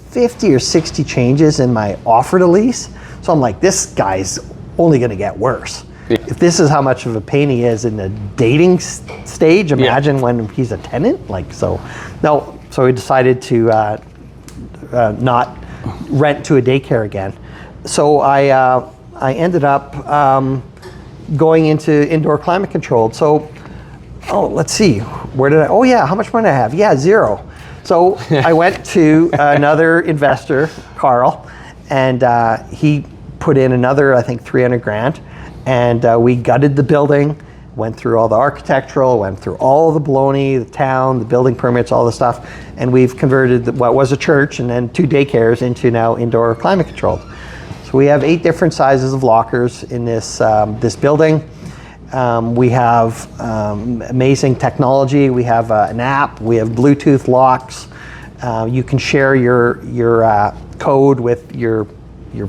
50 or 60 changes in my offer to lease. So I'm like, this guy's only gonna get worse. If this is how much of a pain he is in the dating stage, imagine when he's a tenant. Like, so, no, so we decided to not rent to a daycare again. So I ended up going into indoor climate controlled. So, let's see, how much money did I have? Yeah, $0. So I went to another investor, Carl, and he put in another, I think, $300,000. And we gutted the building, went through all the architectural, went through all the baloney, the town, the building permits, all the stuff, and we've converted what was a church and then 2 daycares into now indoor climate controlled. So we have 8 different sizes of lockers in this this building. We have amazing technology. We have an app. We have Bluetooth locks. You can share your code with your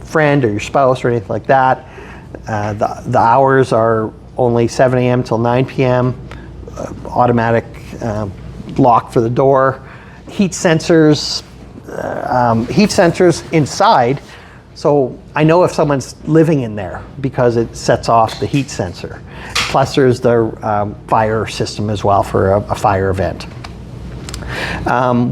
friend or your spouse or anything like that. The hours are only 7 a.m. till 9 p.m. Automatic lock for the door. Heat sensors inside, so I know if someone's living in there because it sets off the heat sensor. Plus there's the fire system as well for a fire event.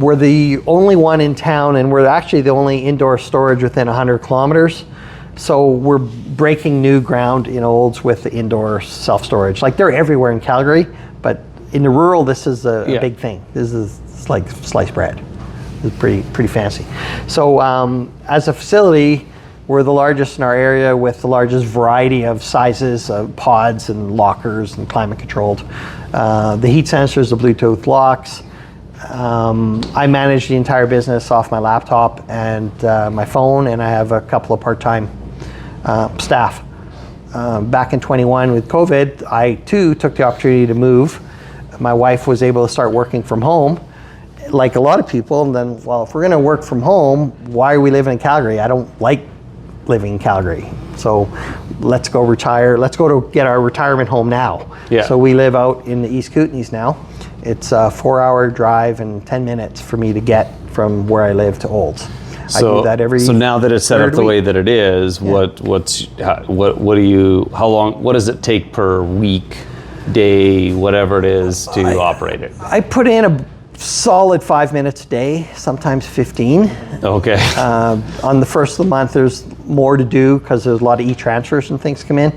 We're the only one in town, and we're actually the only indoor storage within 100 kilometers. So we're breaking new ground in Olds with the indoor self-storage. Like, they're everywhere in Calgary, but in the rural, this is a big thing. It's like sliced bread. It's pretty fancy. So as a facility, we're the largest in our area with the largest variety of sizes of pods and lockers and climate controlled. The heat sensors, the Bluetooth locks. I manage the entire business off my laptop and my phone, and I have a couple of part-time staff. Back in 21 with COVID, I too took the opportunity to move. My wife was able to start working from home, like a lot of people, and then, well, if we're gonna work from home, why are we living in Calgary? I don't like living in Calgary. So let's go retire. Let's go to get our retirement home now. So we live out in the East Kootenays now. It's a 4-hour drive and 10 minutes for me to get from where I live to Olds. I do that every. So now that it's set up third the way week. that it is, what do you, how long, what does it take per week, day, whatever it is to operate it? I put in a solid 5 minutes a day, sometimes 15. Okay. On the first of the month, there's more to do because there's a lot of e-transfers and things come in.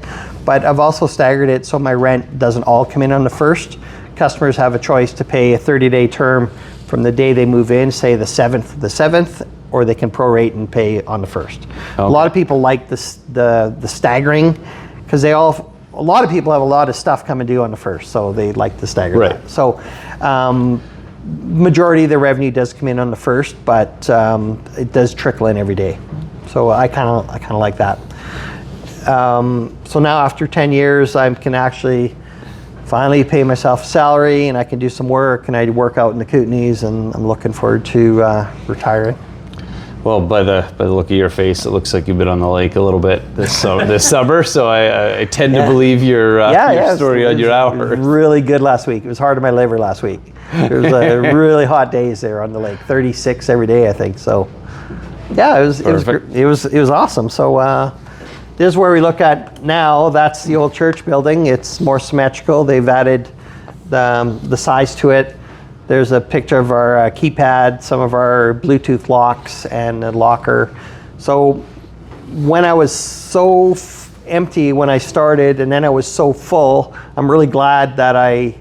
But I've also staggered it so my rent doesn't all come in on the first. Customers have a choice to pay a 30-day term from the day they move in, say the 7th, or they can prorate and pay on the first. Okay. A lot of people like the staggering because a lot of people have a lot of stuff coming due on the first, so they like to stagger that. So majority of the revenue does come in on the first, but it does trickle in every day. So I kind of like that. So now after 10 years, I can actually finally pay myself a salary, and I can do some work, and I work out in the Kootenays, and I'm looking forward to retiring. Well, by the look of your face, it looks like you've been on the lake a little bit this summer. So I tend to believe your story on your hours. It was really good last week. It was hard on my liver last week. There was really hot days there on the lake, 36 every day, I think. So yeah, it was awesome. So this is where we look at now. That's the old church building. It's more symmetrical. They've added the size to it. There's a picture of our keypad, some of our Bluetooth locks, and a locker. So when I was so empty when I started, and then I was so full, I'm really glad that I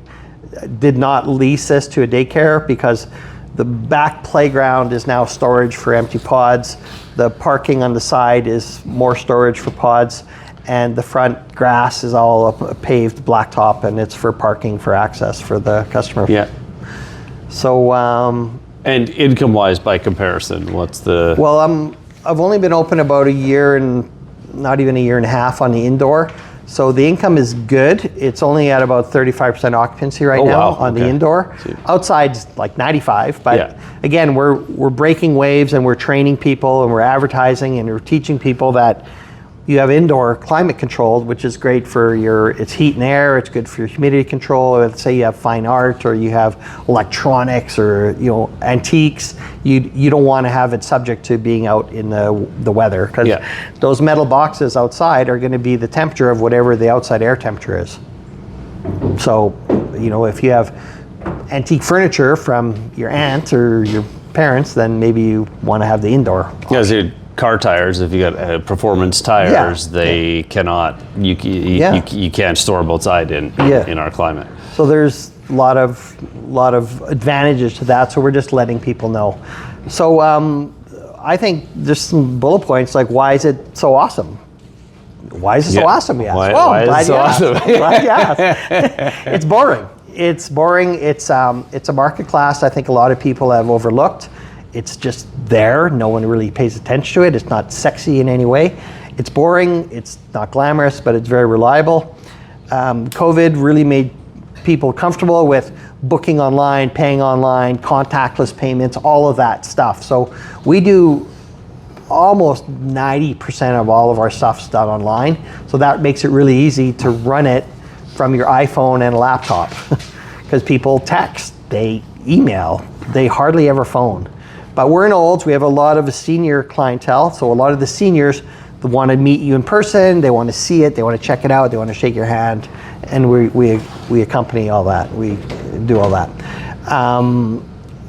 did not lease this to a daycare, because the back playground is now storage for empty pods. The parking on the side is more storage for pods, and the front grass is all a paved blacktop, and it's for parking for access for the customer. Yeah. So, and income-wise, by comparison, what's the? Well, I've only been open about a year and not even a year and a half on the indoor. So the income is good. It's only at about 35% occupancy right now on the indoor. Outside's like 95, but again, we're breaking waves, and we're training people, and we're advertising, and we're teaching people that you have indoor climate controlled, which is great for it's heat and air. It's good for your humidity control. Let's say you have fine art, or you have electronics, or antiques. You don't want to have it subject to being out in the weather, because those metal boxes outside are going to be the temperature of whatever the outside air temperature is. So, if you have antique furniture from your aunt or your parents, then maybe you want to have the indoor. Yeah, car tires, if you got performance tires, they cannot, you can't store them outside in our climate. So there's a lot of advantages to that, so we're just letting people know. So I think there's some bullet points, like, why is it so awesome? Why is it so awesome, yes? Why is it so awesome? It's boring. It's boring. It's a market class I think a lot of people have overlooked. It's just there. No one really pays attention to it. It's not sexy in any way. It's boring. It's not glamorous, but it's very reliable. COVID really made people comfortable with booking online, paying online, contactless payments, all of that stuff. So we do almost 90% of all of our stuff's done online. So that makes it really easy to run it from your iPhone and a laptop, because people text, they email, they hardly ever phone. But we're in Olds, we have a lot of a senior clientele, so a lot of the seniors want to meet you in person, they want to see it, they want to check it out, they want to shake your hand, and we accompany all that, we do all that.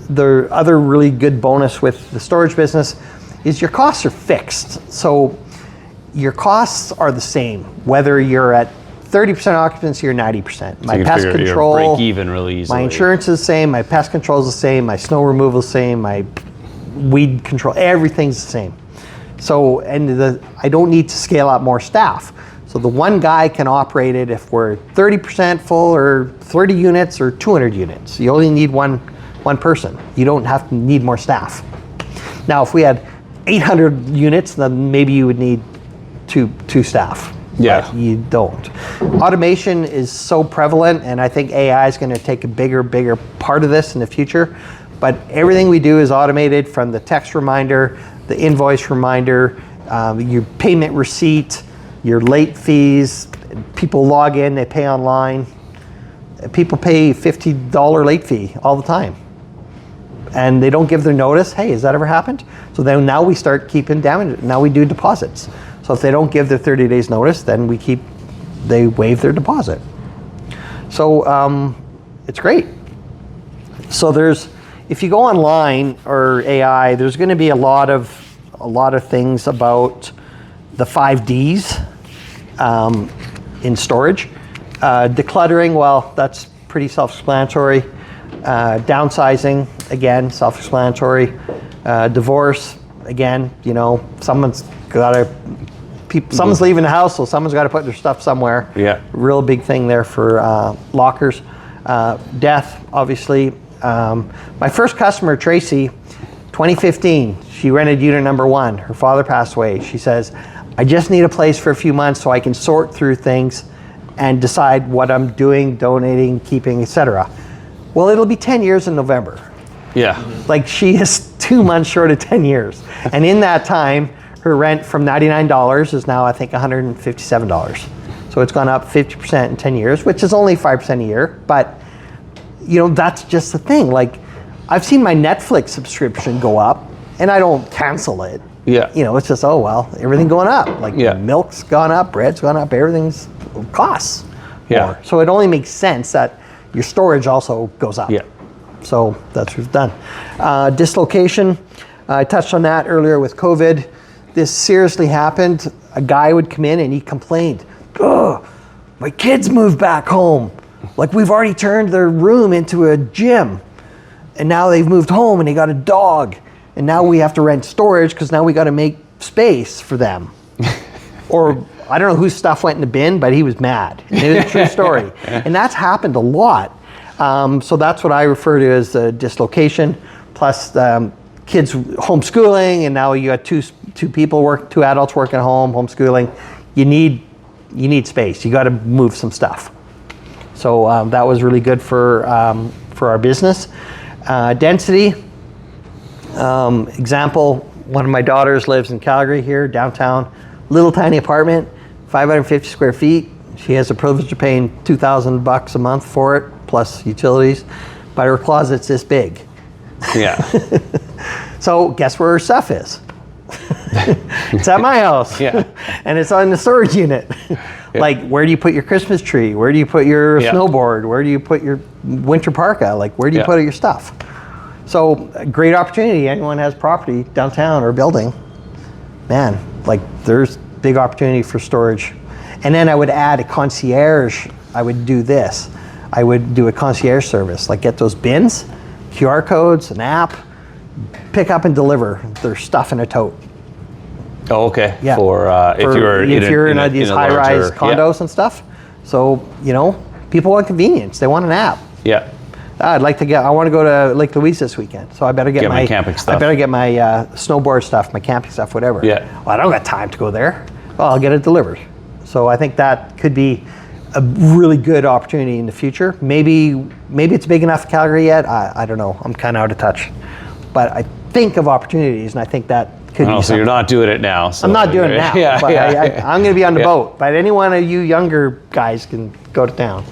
The other really good bonus with the storage business is your costs are fixed. So your costs are the same, whether you're at 30% occupancy or 90%. My pest control, break even really easily. My insurance is the same, my pest control is the same, my snow removal is the same, my weed control, everything's the same. So, I don't need to scale up more staff. So the one guy can operate it if we're 30% full, or 30 units, or 200 units. You only need one person. You don't have to need more staff. Now, if we had 800 units, then maybe you would need two staff. Yeah. But you don't. Automation is so prevalent, and I think AI is going to take a bigger part of this in the future. But everything we do is automated, from the text reminder, the invoice reminder, your payment receipt, your late fees. People log in, they pay online. People pay $50 late fee all the time. and they don't give their notice, hey, has that ever happened? So then now we start keeping damage. Now we do deposits. So if they don't give their 30 days notice, then they waive their deposit. So it's great. So if you go online or AI, there's going to be a lot of things about the 5Ds in storage. Decluttering, well, that's pretty self-explanatory. Downsizing, again, self-explanatory. Divorce, again, someone's leaving the house, so someone's got to put their stuff somewhere. Yeah. Real big thing there for lockers. Death, obviously. My first customer, Tracy, 2015, she rented unit number 1. Her father passed away. She says, I just need a place for a few months so I can sort through things and decide what I'm doing, donating, keeping, etc. Well, it'll be 10 years in November. Yeah. Like, she is 2 months short of 10 years. And in that time, her rent from $99 is now, I think, $157. So it's gone up 50% in 10 years, which is only 5% a year. But, that's just the thing. Like, I've seen my Netflix subscription go up, and I don't cancel it. Yeah. It's just, oh, well, everything going up. Like, milk's gone up, bread's gone up, everything's costs more. So it only makes sense that your storage also goes up. Yeah. So that's what we've done. Dislocation, I touched on that earlier with COVID. This seriously happened. A guy would come in and he complained, oh, my kids moved back home. Like, we've already turned their room into a gym. And now they've moved home and they got a dog. And now we have to rent storage because now we got to make space for them. Or I don't know whose stuff went in the bin, but he was mad. It was a true story. And that's happened a lot. So that's what I refer to as the dislocation. Plus kids homeschooling, and now you got two adults working at home, homeschooling. You need space. You got to move some stuff. So that was really good for our business. Density. Example, one of my daughters lives in Calgary here, downtown. Little tiny apartment, 550 square feet. She has the privilege of paying $2,000 a month for it, plus utilities. But her closet's this big. Yeah. So guess where her stuff is? It's at my house. Yeah. And it's on the storage unit. Like, where do you put your Christmas tree? Where do you put your snowboard? Where do you put your winter parka? Like, where do you put your stuff? So, a great opportunity. Anyone has property downtown or building, man, like, there's big opportunity for storage. And then I would add a concierge. I would do this. I would do a concierge service, like get those bins, QR codes, an app, pick up and deliver their stuff in a tote. Oh, okay. Yeah. For if you're in these high-rise condos and stuff. So, people want convenience. They want an app. Yeah. I want to go to Lake Louise this weekend, so I better get my camping stuff. I better get my snowboard stuff, my camping stuff, whatever. Yeah. Well, I don't got time to go there. Well, I'll get it delivered. So I think that could be a really good opportunity in the future. Maybe it's big enough in Calgary yet. I don't know. I'm kind of out of touch. But I think of opportunities, and I think that could be something. So you're not doing it now. So I'm not doing it now. But I'm going to be on the boat. But any one of you younger guys can go to town.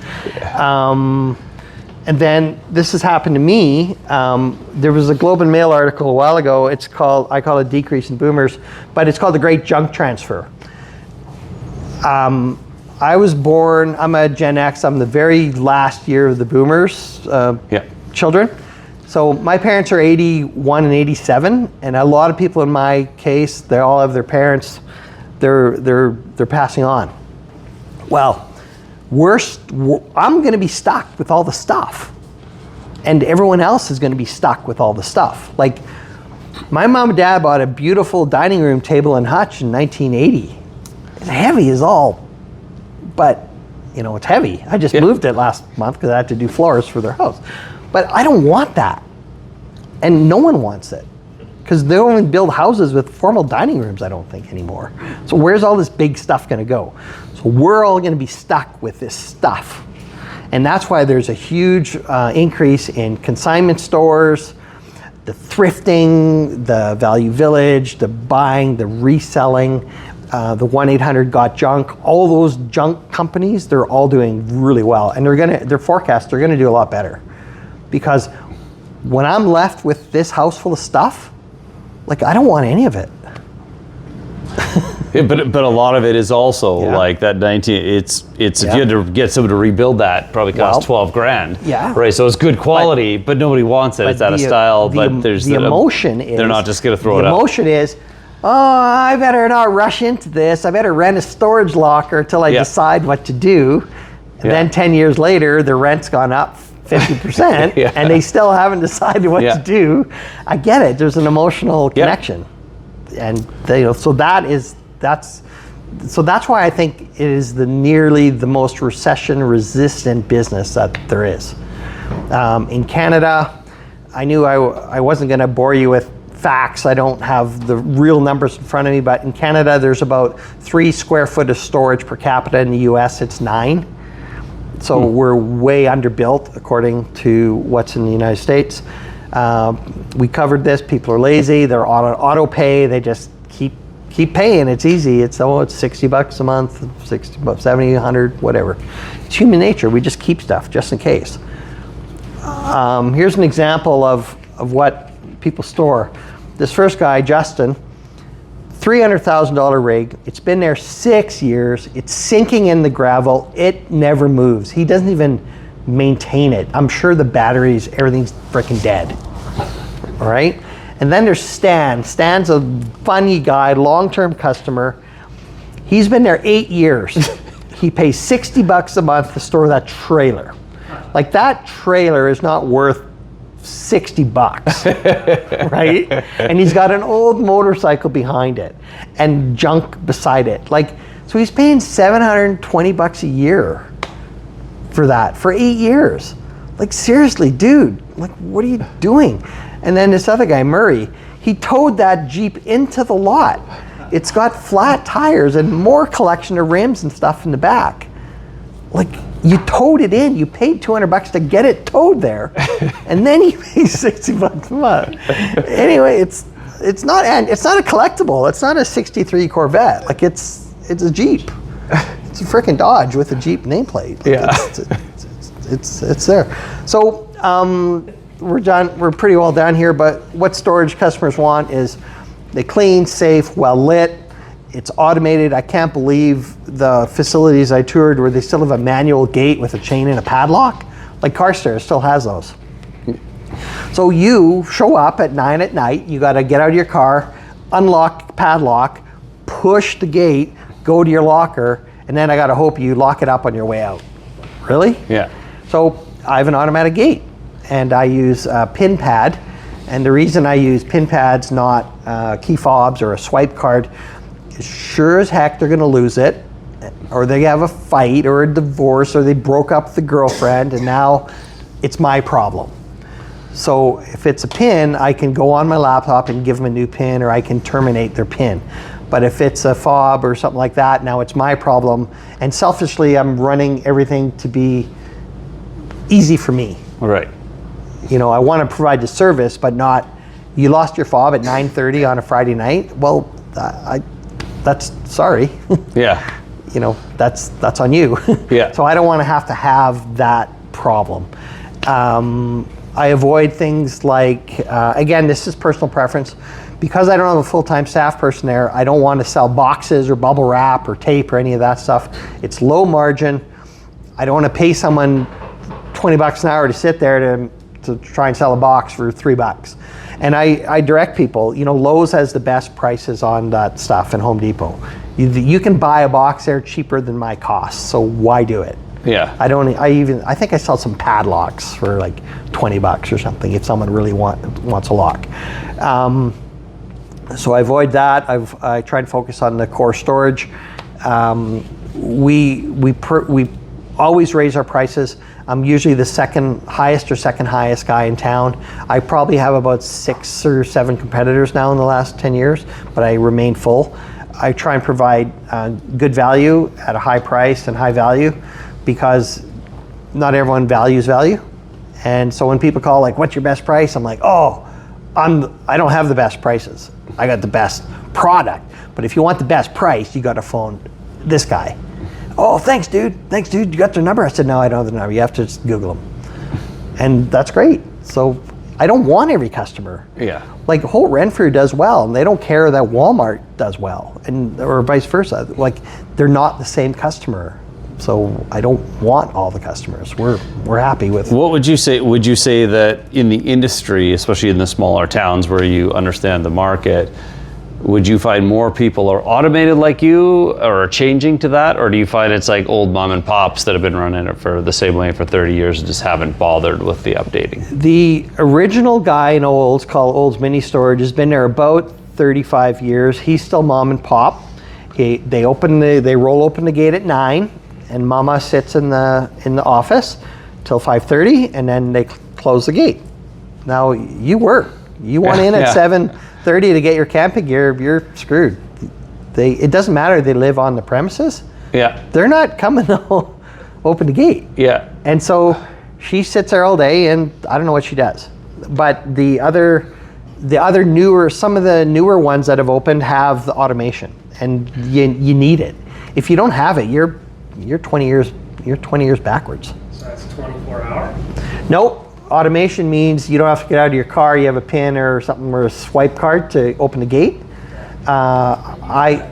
And then this has happened to me. There was a Globe and Mail article a while ago. I call it Decrease in Boomers, but it's called the Great Junk Transfer. I was born, I'm a Gen X, I'm the very last year of the boomers children. So my parents are 81 and 87, and a lot of people in my case, they all have their parents, they're passing on. Well, I'm going to be stuck with all the stuff, and everyone else is going to be stuck with all the stuff. Like, my mom and dad bought a beautiful dining room table in Hutch in 1980. It's heavy as all, but it's heavy. I just moved it last month because I had to do floors for their house. But I don't want that, and no one wants it, because they don't even build houses with formal dining rooms, I don't think, anymore. So where's all this big stuff going to go? So we're all going to be stuck with this stuff. And that's why there's a huge increase in consignment stores, the thrifting, the Value Village, the buying, the reselling, the 1-800-GOT-JUNK. All those junk companies, they're all doing really well. And their forecasts, they're going to do a lot better. Because when I'm left with this house full of stuff, like, I don't want any of it. Yeah, but a lot of it is also like that 19. It's if you had to get someone to rebuild that, probably cost 12 grand. Yeah. Right. So it's good quality, but nobody wants it. It's out of style. But there's the emotion is they're not just going to throw it out. The emotion is, oh, I better not rush into this. I better rent a storage locker until I decide what to do. And then 10 years later, the rent's gone up 50%, and they still haven't decided what to do. I get it. There's an emotional connection, and so that's why I think it is nearly the most recession-resistant business that there is. In Canada, I knew I wasn't going to bore you with facts. I don't have the real numbers in front of me, but in Canada, there's about 3 square foot of storage per capita. In the US, it's 9. So we're way underbuilt according to what's in the United States. We covered this. People are lazy. They're auto pay. They just keep paying. It's easy. It's $60 a month, 60, 70, 100, whatever. It's human nature. We just keep stuff just in case. Here's an example of what people store. This first guy, Justin, $300,000 rig. It's been there 6 years. It's sinking in the gravel. It never moves. He doesn't even maintain it. I'm sure the batteries, everything's freaking dead. All right? And then there's Stan. Stan's a funny guy, long-term customer. He's been there 8 years. He pays $60 a month to store that trailer. Like, that trailer is not worth $60, right? And he's got an old motorcycle behind it and junk beside it. Like, so he's paying $720 a year for that for 8 years. Like, seriously, dude, like, what are you doing? And then this other guy, Murray, he towed that Jeep into the lot. It's got flat tires and more collection of rims and stuff in the back. Like, you towed it in. You paid $200 to get it towed there, and then you pay $60 a month. Anyway, it's not a collectible. It's not a '63 Corvette. Like, it's a Jeep. It's a freaking Dodge with a Jeep nameplate. Like, it's there. So we're done. We're pretty well done here. But what storage customers want is they clean, safe, well lit. It's automated. I can't believe the facilities I toured where they still have a manual gate with a chain and a padlock. Like Carstairs still has those. So you show up at 9 at night, you gotta get out of your car, unlock the padlock, push the gate, go to your locker, and then I gotta hope you lock it up on your way out. Really? Yeah. So I have an automatic gate, and I use a pin pad. And the reason I use pin pads, not key fobs or a swipe card, sure as heck they're gonna lose it, or they have a fight or a divorce, or they broke up with the girlfriend and now it's my problem. So if it's a pin, I can go on my laptop and give them a new pin, or I can terminate their pin. But if it's a fob or something like that, now it's my problem. And selfishly, I'm running everything to be easy for me. Right. You know, I want to provide the service, but not, you lost your fob at 9:30 on a Friday night. Well, that's sorry. Yeah. You know, that's on you. Yeah. So I don't want to have that problem. I avoid things like, again, this is personal preference. Because I don't have a full-time staff person there, I don't want to sell boxes or bubble wrap or tape or any of that stuff. It's low margin. I don't want to pay someone $20 an hour to sit there to try and sell a box for $3. And I direct people, you know, Lowe's has the best prices on that stuff, and Home Depot. You can buy a box there cheaper than my cost, so why do it? Yeah. I think I sell some padlocks for like $20 or something if someone really wants a lock. So I avoid that. I try and focus on the core storage. We always raise our prices. I'm usually the second highest or second highest guy in town. I probably have about 6 or 7 competitors now in the last 10 years, but I remain full. I try and provide good value at a high price and high value, because not everyone values value. And so when people call like, what's your best price? I'm like, oh, I don't have the best prices. I got the best product. But if you want the best price, you got to phone this guy. Oh, thanks, dude. Thanks, dude. You got their number? I said, no, I don't have the number. You have to just Google them. And that's great. So I don't want every customer. Yeah. Like Holt Renfrew does well, and they don't care that Walmart does well, and or vice versa. Like they're not the same customer, so I don't want all the customers. We're happy with. What would you say? Would you say that in the industry, especially in the smaller towns where you understand the market, would you find more people are automated like you or are changing to that? Or do you find it's like old mom and pops that have been running it for the same way for 30 years and just haven't bothered with the updating? The original guy in Olds, called Olds Mini Storage, has been there about 35 years. He's still mom and pop. They roll open the gate at 9, and mama sits in the office till 5:30, and then they close the gate. Now you work. You want in at 7:30 to get your camping gear, you're screwed. It doesn't matter they live on the premises. Yeah. They're not coming to open the gate. Yeah. And so she sits there all day, and I don't know what she does. But some of the newer ones that have opened have the automation, and you need it. If you don't have it, you're 20 years backwards. So that's 24-hour? Nope. Automation means you don't have to get out of your car. You have a pin or something or a swipe card to open the gate. Down after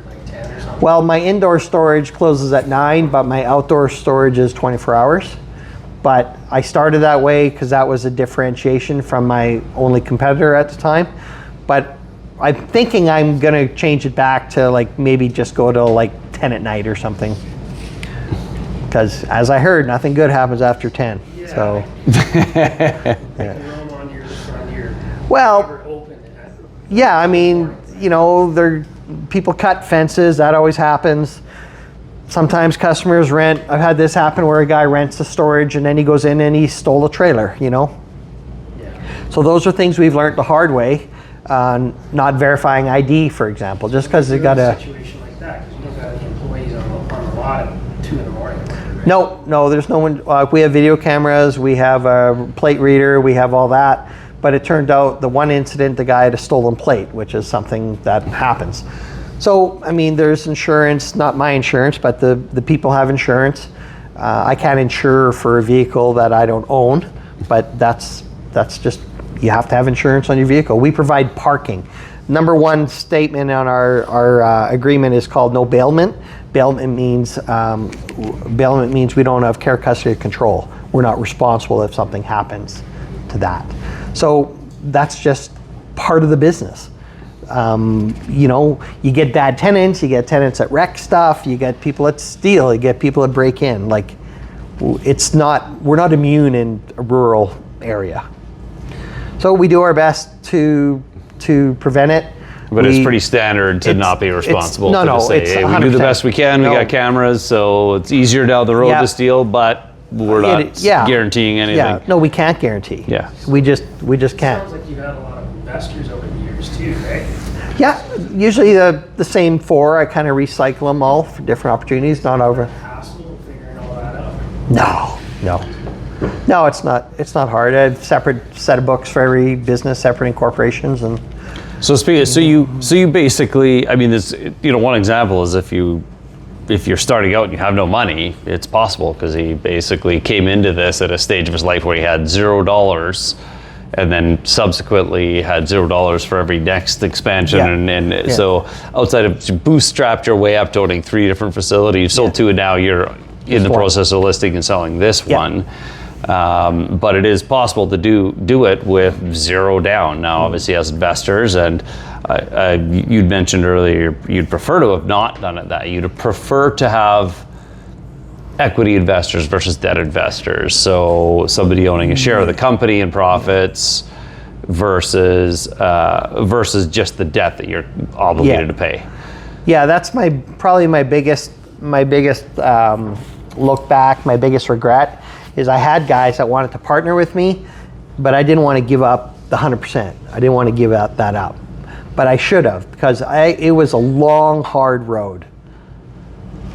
like 10 or something? Well, my indoor storage closes at 9, but my outdoor storage is 24 hours. But I started that way because that was a differentiation from my only competitor at the time. But I'm thinking I'm gonna change it back to like maybe just go to like 10 at night or something. Because as I heard, nothing good happens after 10. Yeah. So. Roam on your Well, open. yeah, I mean, people cut fences. That always happens. Sometimes customers rent. I've had this happen where a guy rents the storage and then he goes in and he stole a trailer. Yeah. So those are things we've learned the hard way. Not verifying ID, for example, just because they got a situation like that, because you don't got any employees on the lot at 2 in the morning. Right? No, there's no one. We have video cameras, we have a plate reader, we have all that. But it turned out the one incident, the guy had a stolen plate, which is something that happens. So, I mean, there's insurance, not my insurance, but the people have insurance. I can't insure for a vehicle that I don't own, but that's just, you have to have insurance on your vehicle. We provide parking. Number one statement on our agreement is called no bailment. Bailment means we don't have care, custody, or control. We're not responsible if something happens to that. So that's just part of the business. You get bad tenants, you get tenants that wreck stuff, you get people that steal, you get people that break in. Like, we're not immune in a rural area. So we do our best to prevent it. But it's pretty standard to not be responsible. It's We do the best we can. We got cameras, so it's easier down the road to steal, but we're not guaranteeing anything. Yeah, no, we can't guarantee. Yeah. We just can't. Sounds like you've had a lot of investors over the years too, right? Yeah, usually the same 4. I kind of recycle them all for different opportunities, not over. Hassle figuring all that out. No, it's not. It's not hard. I have separate set of books for every business, separate incorporations, and. So you basically, I mean, this, one example is if you're starting out and you have no money, it's possible because he basically came into this at a stage of his life where he had $0 and then subsequently had $0 for every next expansion. So outside of bootstrapped your way up to owning 3 different facilities, you've sold 2 and now you're in the process of listing and selling this one. But it is possible to do it with 0 down. Now, obviously, as investors, and you'd mentioned earlier, you'd prefer to have not done it that. You'd prefer to have equity investors versus debt investors. So somebody owning a share of the company and profits versus just the debt that you're obligated to pay. Yeah, that's probably my biggest look back. My biggest regret is I had guys that wanted to partner with me, but I didn't want to give up the 100%. I didn't want to give that up. But I should have, because it was a long, hard road.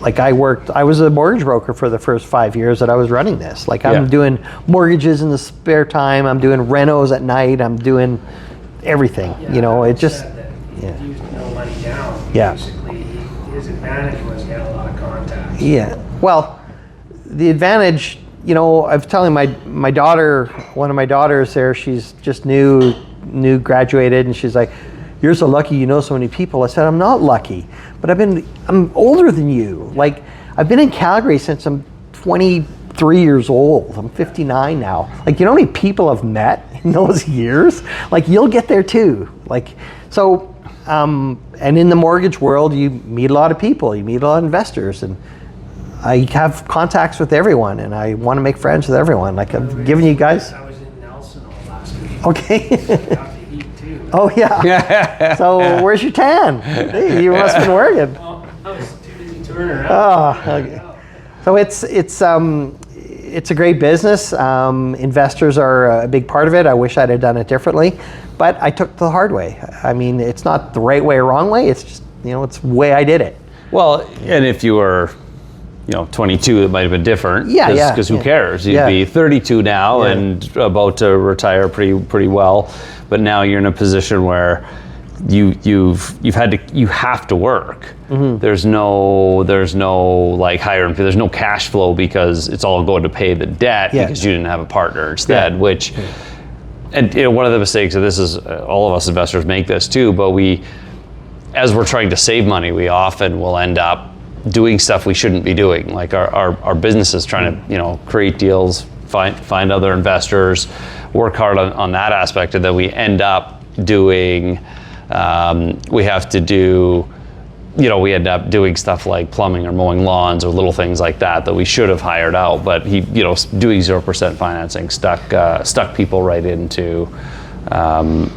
Like I was a mortgage broker for the first 5 years that I was running this. Like I'm doing mortgages in the spare time, I'm doing renos at night, I'm doing everything. It just... He used no money down. Yeah. Basically, his advantage was he had a lot of contacts. Yeah. Well, the advantage you know, I was telling my daughter, one of my daughters there, she's just new graduated, and she's like, "You're so lucky you know so many people." I said, "I'm not lucky, but I'm older than you. Like, I've been in Calgary since I'm 23 years old. I'm 59 now. Like, you know how many people I've met in those years? Like, you'll get there too. Like, so, and in the mortgage world, you meet a lot of people, you meet a lot of investors, and I have contacts with everyone, and I want to make friends with everyone. Like, I've given you guys. I was in Nelson all last week. Okay. Got the heat too. Oh yeah. So where's your tan? Hey, you must have been working. Oh, I was too busy touring around. Oh, okay. So it's a great business. Investors are a big part of it. I wish I'd have done it differently, but I took the hard way. I mean, it's not the right way or wrong way. It's just, you know, it's the way I did it. Well, and if you were, 22, it might have been different. Yeah. Because who cares? You'd be 32 now and about to retire pretty well, but now you're in a position where you have to work. Mm-hmm. There's no like hiring, there's no cash flow because it's all going to pay the debt because you didn't have a partner instead, which, and one of the mistakes, and this is, all of us investors make this too, but as we're trying to save money, we often will end up doing stuff we shouldn't be doing. Like our business is trying to, create deals, find other investors, work hard on that aspect, and then we end up doing, we end up doing stuff like plumbing or mowing lawns or little things like that we should have hired out. But doing 0% financing stuck people right into,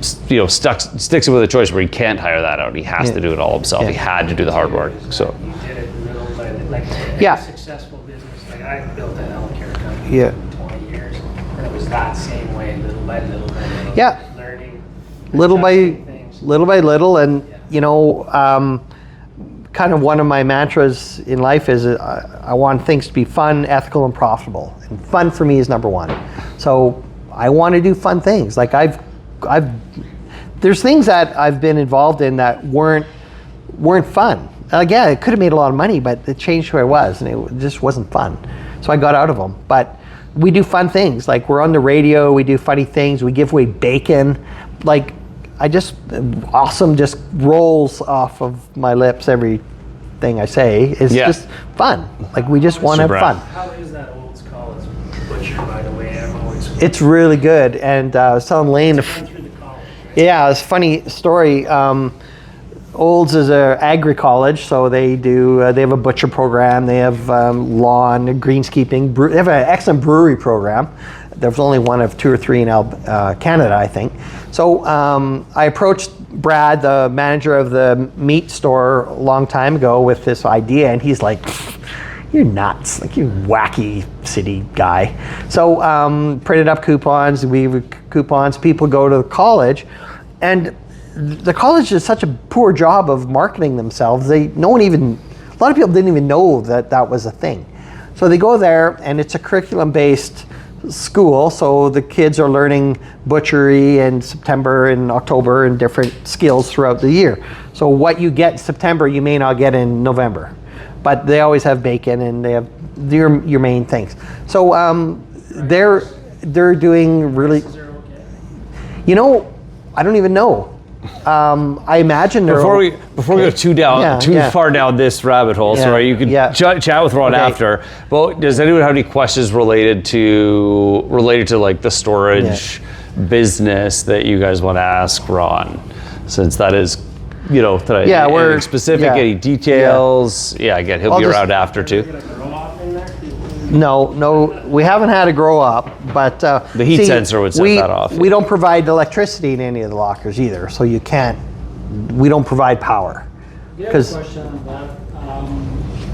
sticks him with a choice where he can't hire that out. He has to do it all himself. He had to do the hard work. So You did it little by little, like a successful business. Like, I built a healthcare company for 20 years, and it was that same way, little by little by little. Learning, little by things. little by little, and kind of one of my mantras in life is I want things to be fun, ethical, and profitable. And fun for me is number one. So I want to do fun things. Like there's things that I've been involved in that weren't fun. Again, it could have made a lot of money, but it changed who I was, and it just wasn't fun. So I got out of them. But we do fun things. Like, we're on the radio, we do funny things, we give away bacon. Like, awesome just rolls off of my lips everything I say. It's just fun. Like, we just want to have fun. How is that Olds College butcher, by the way? I'm always. It's really good. And I was telling Layne. Yeah, it's a funny story. Olds is a agri college, so they have a butcher program, they have lawn, greenskeeping, they have an excellent brewery program. There's only one of two or three in Canada, I think. So I approached Brad, the manager of the meat store, a long time ago with this idea, and he's like, "You're nuts, like, you wacky city guy." So printed up coupons, people go to the college, and the college does such a poor job of marketing themselves. A lot of people didn't even know that was a thing. So they go there, and it's a curriculum-based school, so the kids are learning butchery in September and October and different skills throughout the year. So what you get in September, you may not get in November. But they always have bacon, and they have your main things. So they're doing really, I don't even know. I imagine before we go too far down this rabbit hole, sorry, you can chat with Ron after. But does anyone have any questions related to like the storage business that you guys want to ask Ron? Since that is, we're specific, any details. Again, he'll be around after too. No, we haven't had a grow up, but the heat sensor would set that off. We don't provide electricity in any of the lockers either, so we don't provide power. I have a question on that.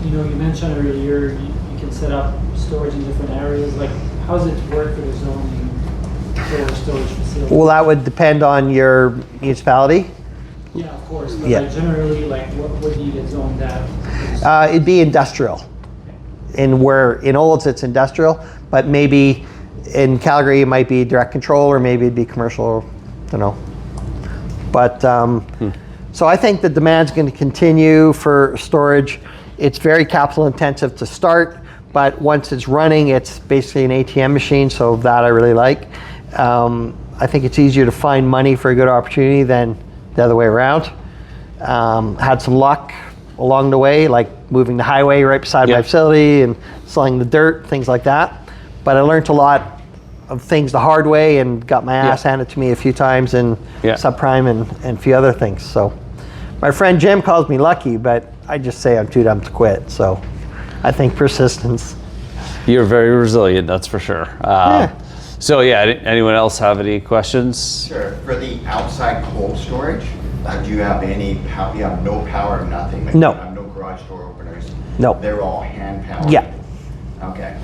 You mentioned earlier you can set up storage in different areas. Like, how does it work for the zoning for storage facility? Well, that would depend on your municipality. Yeah, of course. But like, generally, like, what do you get zoned at? It'd be industrial. In Olds it's industrial, but maybe in Calgary it might be direct control, or maybe it'd be commercial, I don't know. But so I think the demand's going to continue for storage. It's very capital intensive to start, but once it's running, it's basically an ATM machine, so that I really like. I think it's easier to find money for a good opportunity than the other way around. Had some luck along the way, like moving the highway right beside my facility and selling the dirt, things like that. But I learned a lot of things the hard way and got my ass handed to me a few times in subprime and a few other things. So my friend Jim calls me lucky, but I just say I'm too dumb to quit. So I think persistence. You're very resilient, that's for sure. So yeah, anyone else have any questions? Sure. For the outside cold storage, do you have any power? You have no power, nothing? Like No. You have no garage door openers? No. They're all hand powered? Yeah. Okay.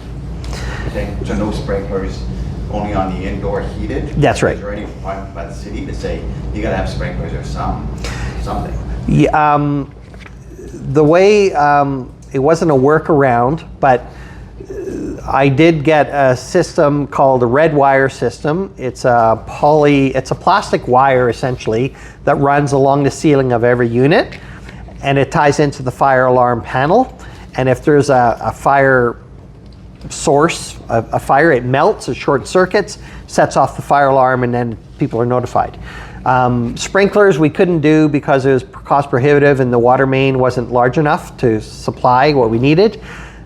So no sprinklers, only on the indoor heated? That's right. Is there any requirement by the city to say you gotta have sprinklers or something? Yeah, the way, it wasn't a workaround, but I did get a system called a red wire system. It's a plastic wire essentially that runs along the ceiling of every unit, and it ties into the fire alarm panel. And if there's a fire source, a fire, it melts, it short circuits, sets off the fire alarm, and then people are notified. Sprinklers we couldn't do because it was cost prohibitive and the water main wasn't large enough to supply what we needed.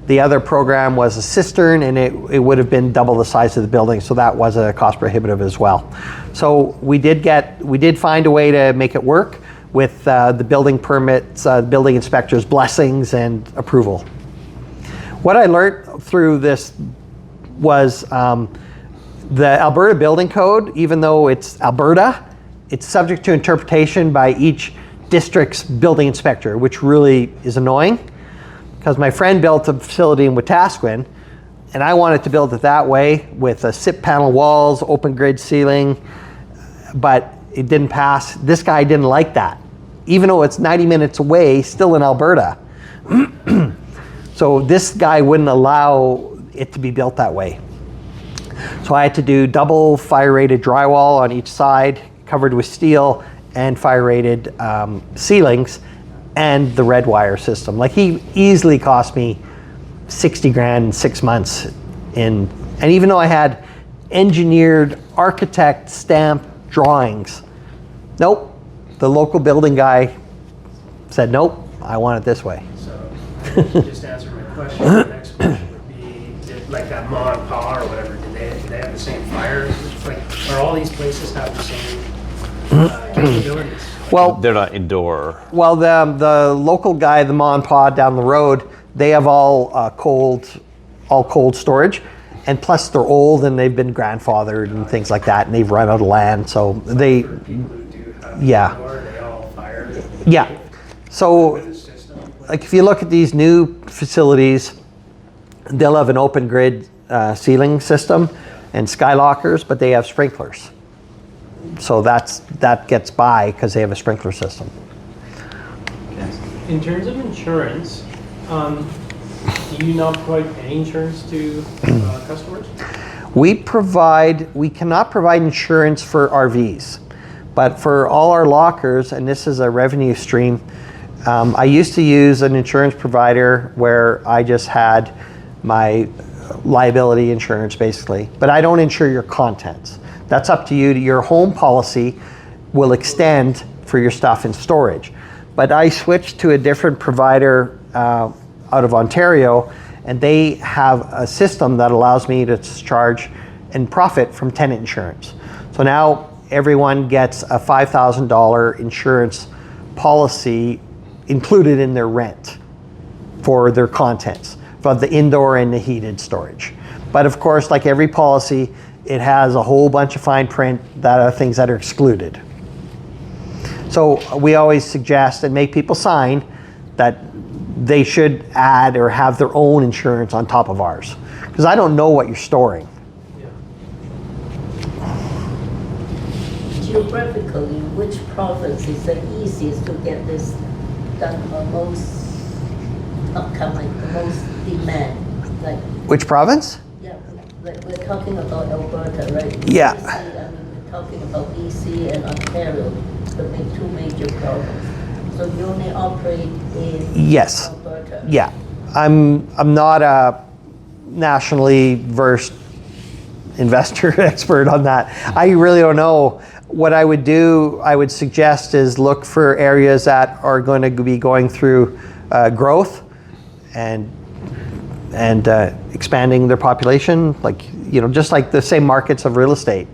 The other program was a cistern, and it would have been double the size of the building, so that was a cost prohibitive as well. So we did find a way to make it work with the building permits, building inspector's blessings and approval. What I learned through this was the Alberta Building Code, even though it's Alberta, it's subject to interpretation by each district's building inspector, which really is annoying. Because my friend built a facility in Wetaskiwin, and I wanted to build it that way with a SIP panel walls, open grid ceiling, but it didn't pass. This guy didn't like that. Even though it's 90 minutes away, still in Alberta. So this guy wouldn't allow it to be built that way. So I had to do double fire rated drywall on each side, covered with steel, and fire rated ceilings, and the red wire system. Like, he easily cost me 60 grand in 6 months. And even though I had engineered architect stamp drawings, nope, the local building guy said, nope, I want it this way. So just answer my question. The next question would be, like that Ma and Pa or whatever, do they have the same fires? Like, are all these places have the same capabilities? Well, They're not indoor. Well, the local guy, the Ma and Pa down the road, they have all cold storage, and plus they're old and they've been grandfathered and things like that, and they've run out of land, so they, For people who do have indoor, they all fire? yeah. So, like, if you look at these new facilities, they'll have an open grid ceiling system and skylockers, but they have sprinklers. So that gets by because they have a sprinkler system. In terms of insurance, do you not provide any insurance to customers? We cannot provide insurance for RVs, but for all our lockers, and this is a revenue stream, I used to use an insurance provider where I just had my liability insurance basically, but I don't insure your contents. That's up to you. Your home policy will extend for your stuff in storage. But I switched to a different provider out of Ontario, and they have a system that allows me to charge and profit from tenant insurance. So now everyone gets a $5,000 insurance policy included in their rent for their contents, for the indoor and the heated storage. But of course, like every policy, it has a whole bunch of fine print that are things that are excluded. So we always suggest and make people sign that they should add or have their own insurance on top of ours, because I don't know what you're storing. Geographically, which province is the easiest to get this done, or most upcoming, the most demand? Like, Which province? yeah, like we're talking about Alberta, right? Yeah. BC, I mean, we're talking about BC and Ontario, the two major provinces. So you only operate in Yes. Alberta? Yeah. I'm not a nationally versed investor expert on that. I really don't know. What I would do, I would suggest is look for areas that are going to be going through growth and expanding their population, like, you know, just like the same markets of real estate.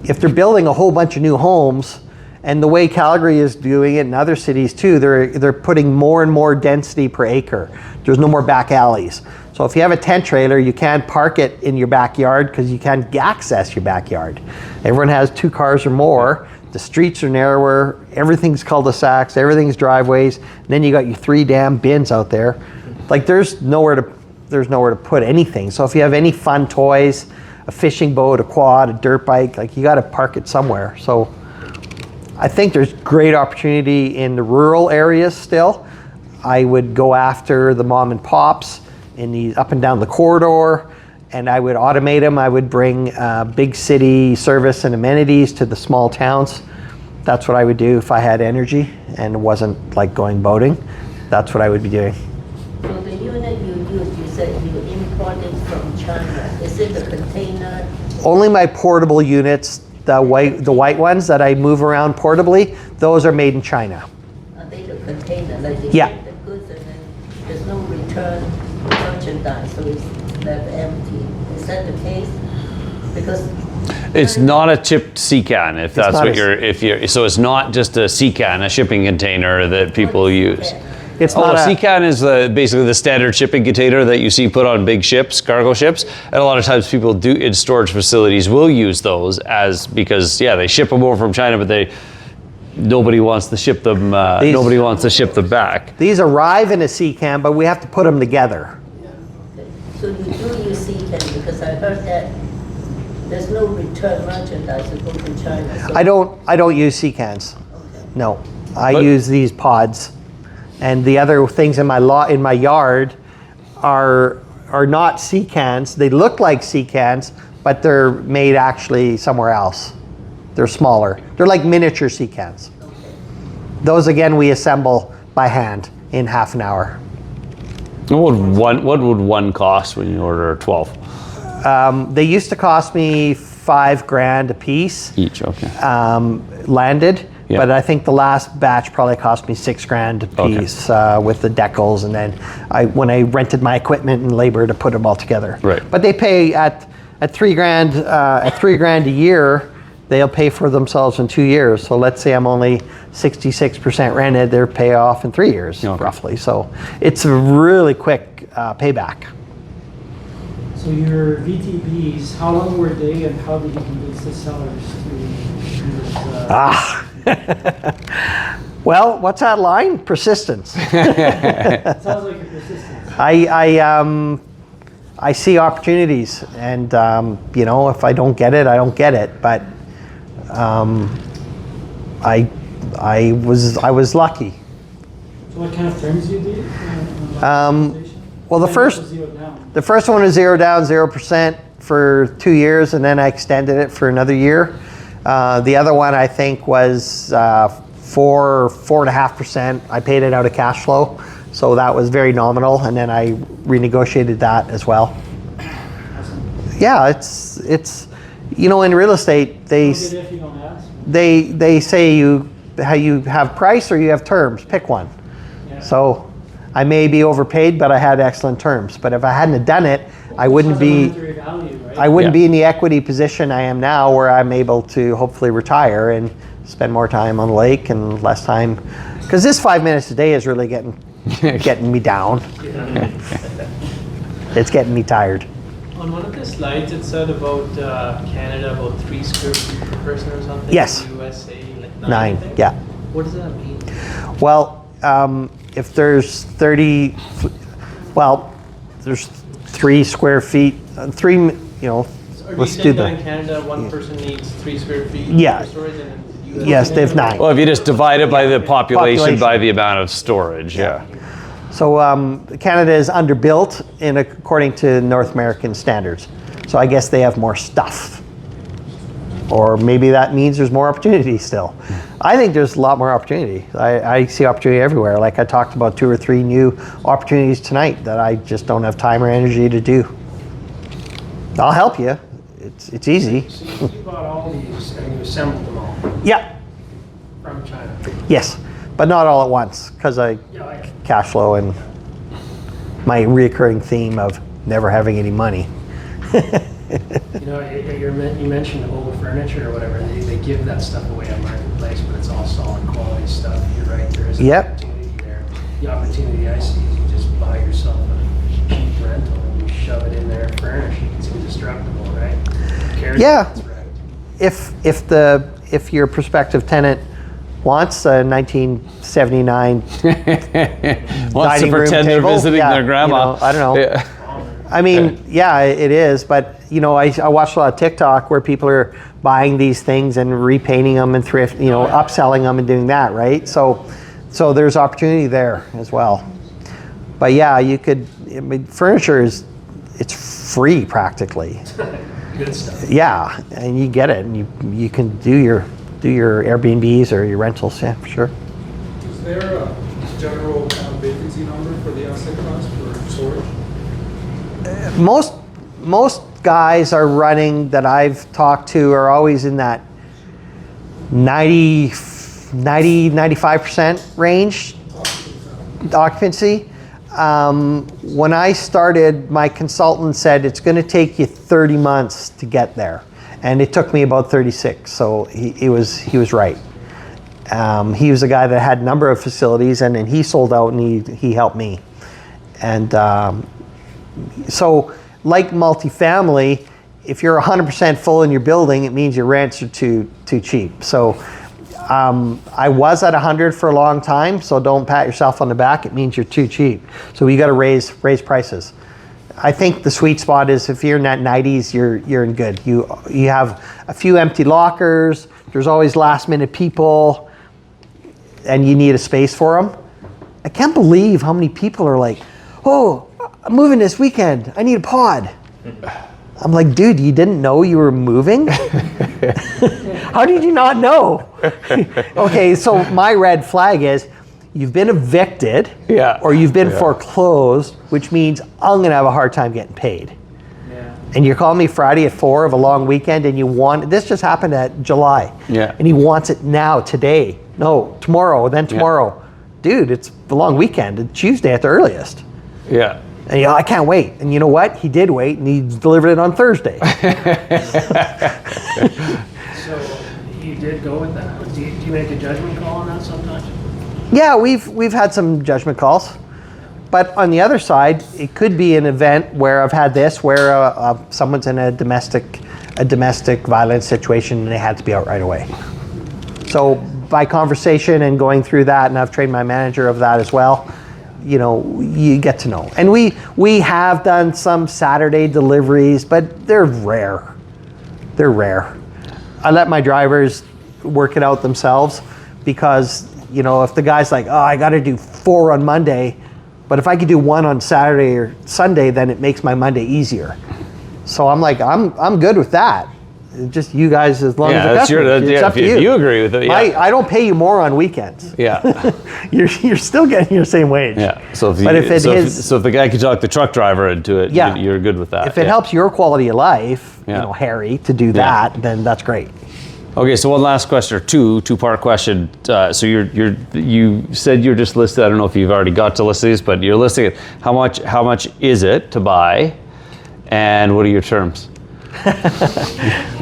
If they're building a whole bunch of new homes, and the way Calgary is doing it in other cities too, they're putting more and more density per acre. There's no more back alleys. So if you have a tent trailer, you can't park it in your backyard because you can't access your backyard. Everyone has 2 cars or more. The streets are narrower. Everything's cul-de-sacs. Everything's driveways. And then you got your 3 damn bins out there. Like there's nowhere to put anything. So if you have any fun toys, a fishing boat, a quad, a dirt bike, like you got to park it somewhere. So I think there's great opportunity in the rural areas still. I would go after the mom and pops in the up and down the corridor, and I would automate them. I would bring big city service and amenities to the small towns. That's what I would do if I had energy and it wasn't like going boating. That's what I would be doing. So the unit you use, you said you imported from China. Is it a container? Only my portable units, the white ones that I move around portably, those are made in China. Are they the container? Like they Yeah. take the goods and then there's no return merchandise, so it's left empty. Is that the case? Because It's not a chipped sea can, if that's not what so it's not just a sea can, a shipping container that people use. It's Oh, not a sea a, can is basically the standard shipping container that you see put on big ships, cargo ships, and a lot of times people do in storage facilities will use those because they ship them over from China, but nobody wants to ship them. Nobody wants to ship them back. these arrive in a sea can, but we have to put them together. So you do use sea can because I heard that there's no return merchandise to go to China. So I don't use sea cans. Okay. No, I But- use these pods, and the other things in my yard are not sea cans. They look like sea cans, but they're made actually somewhere else. They're smaller. They're like miniature sea cans. Those again we assemble by hand in half an hour. What would one cost when you order 12 They used to cost me $5,000 a piece. each? Okay. Landed. Yeah. But I think the last batch probably cost me $6,000 a Okay. piece with the decals, and then when I rented my equipment and labor to put them all together. Right. But they pay at $3,000 at $3,000 a year. They'll pay for themselves in 2 years. So let's say I'm only 66% rented. They're pay off in 3 years Okay. roughly. So it's a really quick payback. So your VTBs, how long were they and how did you convince the sellers to use? Well, what's that line? Persistence. It sounds like you're persistent. I see opportunities, and if I don't get it, I don't get it. But I was lucky. So what kind of terms do you do? Well, the first one was 0 down, 0% for 2 years, and then I extended it for another year. The other one I think was 4.5%. I paid it out of cash flow, so that was very nominal, and then I renegotiated that as well. Yeah, it's in real estate Don't get it if you don't ask. they say you have price or you have terms. Pick one. Yeah. So I may be overpaid, but I had excellent terms. But if I hadn't have done it, I wouldn't be. Monetary value, right? I wouldn't Yeah. be in the equity position I am now, where I'm able to hopefully retire and spend more time on the lake and less time. Because this 5 minutes a day is really getting me down. It's getting me tired. On one of the slides, it said about Canada, about 3 square feet per person or something. Yes. USA, like 9. 9, I think. yeah. What does that mean? Well, if there's 30, there's 3 square feet, Are let's you do saying that that. in Canada, one person needs 3 square feet Yeah. for storage, and in the US? Yes, they have 9. Well, if you just divide it by the population Population. by the amount of storage, yeah. So Canada is underbuilt according to North American standards. So I guess they have more stuff. Or maybe that means there's more opportunity still. I think there's a lot more opportunity. I see opportunity everywhere. Like I talked about 2 or 3 new opportunities tonight that I just don't have time or energy to do. I'll help you. It's easy. So you bought all these and you assembled them all Yeah. from China? Yes, but not all at once because I Yeah, cash flow and my reoccurring theme of never having any money. you know, you mentioned old furniture or whatever, and they give that stuff away on Marketplace, but it's all solid quality stuff. You're right, there is an Yep. opportunity there. The opportunity I see is you just buy yourself a cheap rental and you shove it in there, furnish it. It's indestructible, right? Who cares Yeah. if it's wrecked? If your prospective tenant wants a 1979 Wants to dining room pretend they're table, visiting yeah, their grandma. you know, I don't know. Yeah. I mean, yeah, it is. But you know, I watch a lot of TikTok where people are buying these things and repainting them and thrift, you know, upselling them and doing that, right? So there's opportunity there as well. But yeah, you could. I mean, furniture it's free practically. Good stuff. Yeah, and you get it, and you can do your Airbnbs or your rentals. Yeah, for sure. Is there a general vacancy number for the asset class for storage? Most guys are running that I've talked to are always in that 95% range occupancy. When I started, my consultant said it's going to take you 30 months to get there, and it took me about 36. So he was right. He was a guy that had a number of facilities, and then he sold out, and he helped me. And so, like multifamily, if you're 100% full in your building, it means your rents are too cheap. So I was at 100 for a long time, so don't pat yourself on the back. It means you're too cheap. So you got to raise prices. I think the sweet spot is if you're in that 90s, you're in good. You have a few empty lockers. There's always last minute people, and you need a space for them. I can't believe how many people are like, "Oh, I'm moving this weekend. I need a pod." I'm like, dude, you didn't know you were moving? How did you not know? Okay, so my red flag is you've been evicted, Yeah. or you've been foreclosed, which means I'm gonna have a hard time getting paid. Yeah. And you're calling me Friday at 4 of a long weekend, and you want, this just happened at July. Yeah. And he wants it now, today. No, tomorrow, then tomorrow. Dude, it's the long weekend, it's Tuesday at the earliest. Yeah. And I can't wait. And you know what? He did wait, and he delivered it on Thursday. So you did go with that. Do you make a judgment call on that sometimes? Yeah, we've had some judgment calls. But on the other side, it could be an event where I've had this, where someone's in a domestic violence situation and they had to be out right away. So by conversation and going through that, and I've trained my manager of that as well, you know, you get to know. And we have done some Saturday deliveries, but they're rare. They're rare. I let my drivers work it out themselves because, you know, if the guy's like, oh, I got to do 4 on Monday, but if I could do 1 on Saturday or Sunday, then it makes my Monday easier. So I'm like, I'm good with that. Just you guys, as long as that's it's up to you. If you agree with it, yeah. I don't pay you more on weekends. Yeah. You're still getting your same wage. Yeah. So if, But you, if it so, is- if, so if the guy could talk the truck driver into it, Yeah. you're good with that. If it helps your quality of life, Yeah. you know, Harry, to do that, then that's great. Okay, so one last question, or two-part question. So you said you're just listed. I don't know if you've already got to list these, but you're listing it. How much is it to buy, and what are your terms?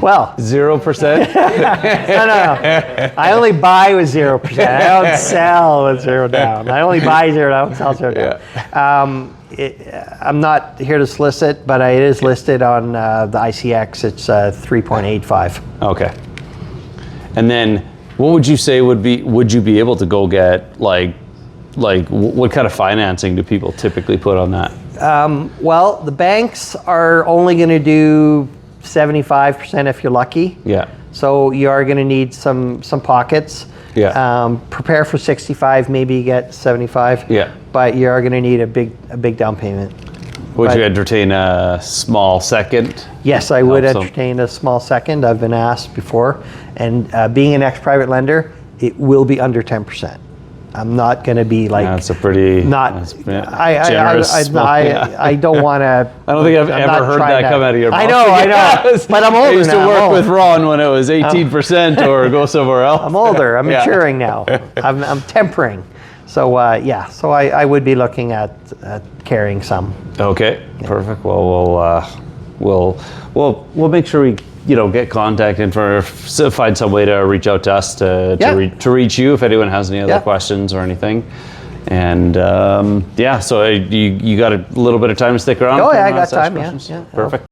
Well, 0%. no. I only buy with 0%. I don't sell with 0 down. I only buy 0 down, I don't sell 0 down. I'm not here to solicit, but it is listed on the ICX. It's 3.85. Okay. And then, what would you say would you be able to go get like what kind of financing do people typically put on that? Well, the banks are only going to do 75% if you're lucky. Yeah. So you are going to need some pockets. Yeah. Prepare for 65, maybe you get 75. Yeah. But you are going to need a big down payment. Would you entertain a small second? Yes, I would Help some. entertain a small second. I've been asked before. And being an ex-private lender, it will be under 10%. I'm not going to be like That's a pretty not. generous. I don't want to. I don't think I've ever heard that come out of your mouth. I know. But I'm older now. I used to work I'm with old. Ron when it was 18% or go somewhere else. I'm older. I'm Yeah. maturing now. I'm tempering. So yeah. So I would be looking at carrying some. Okay, perfect. Well, we'll make sure we get contact info, find some way to reach out to us to reach you if anyone has any other questions or anything. And so you got a little bit of time to stick around. Oh if yeah, I anyone got has such time. questions? Yeah. Perfect.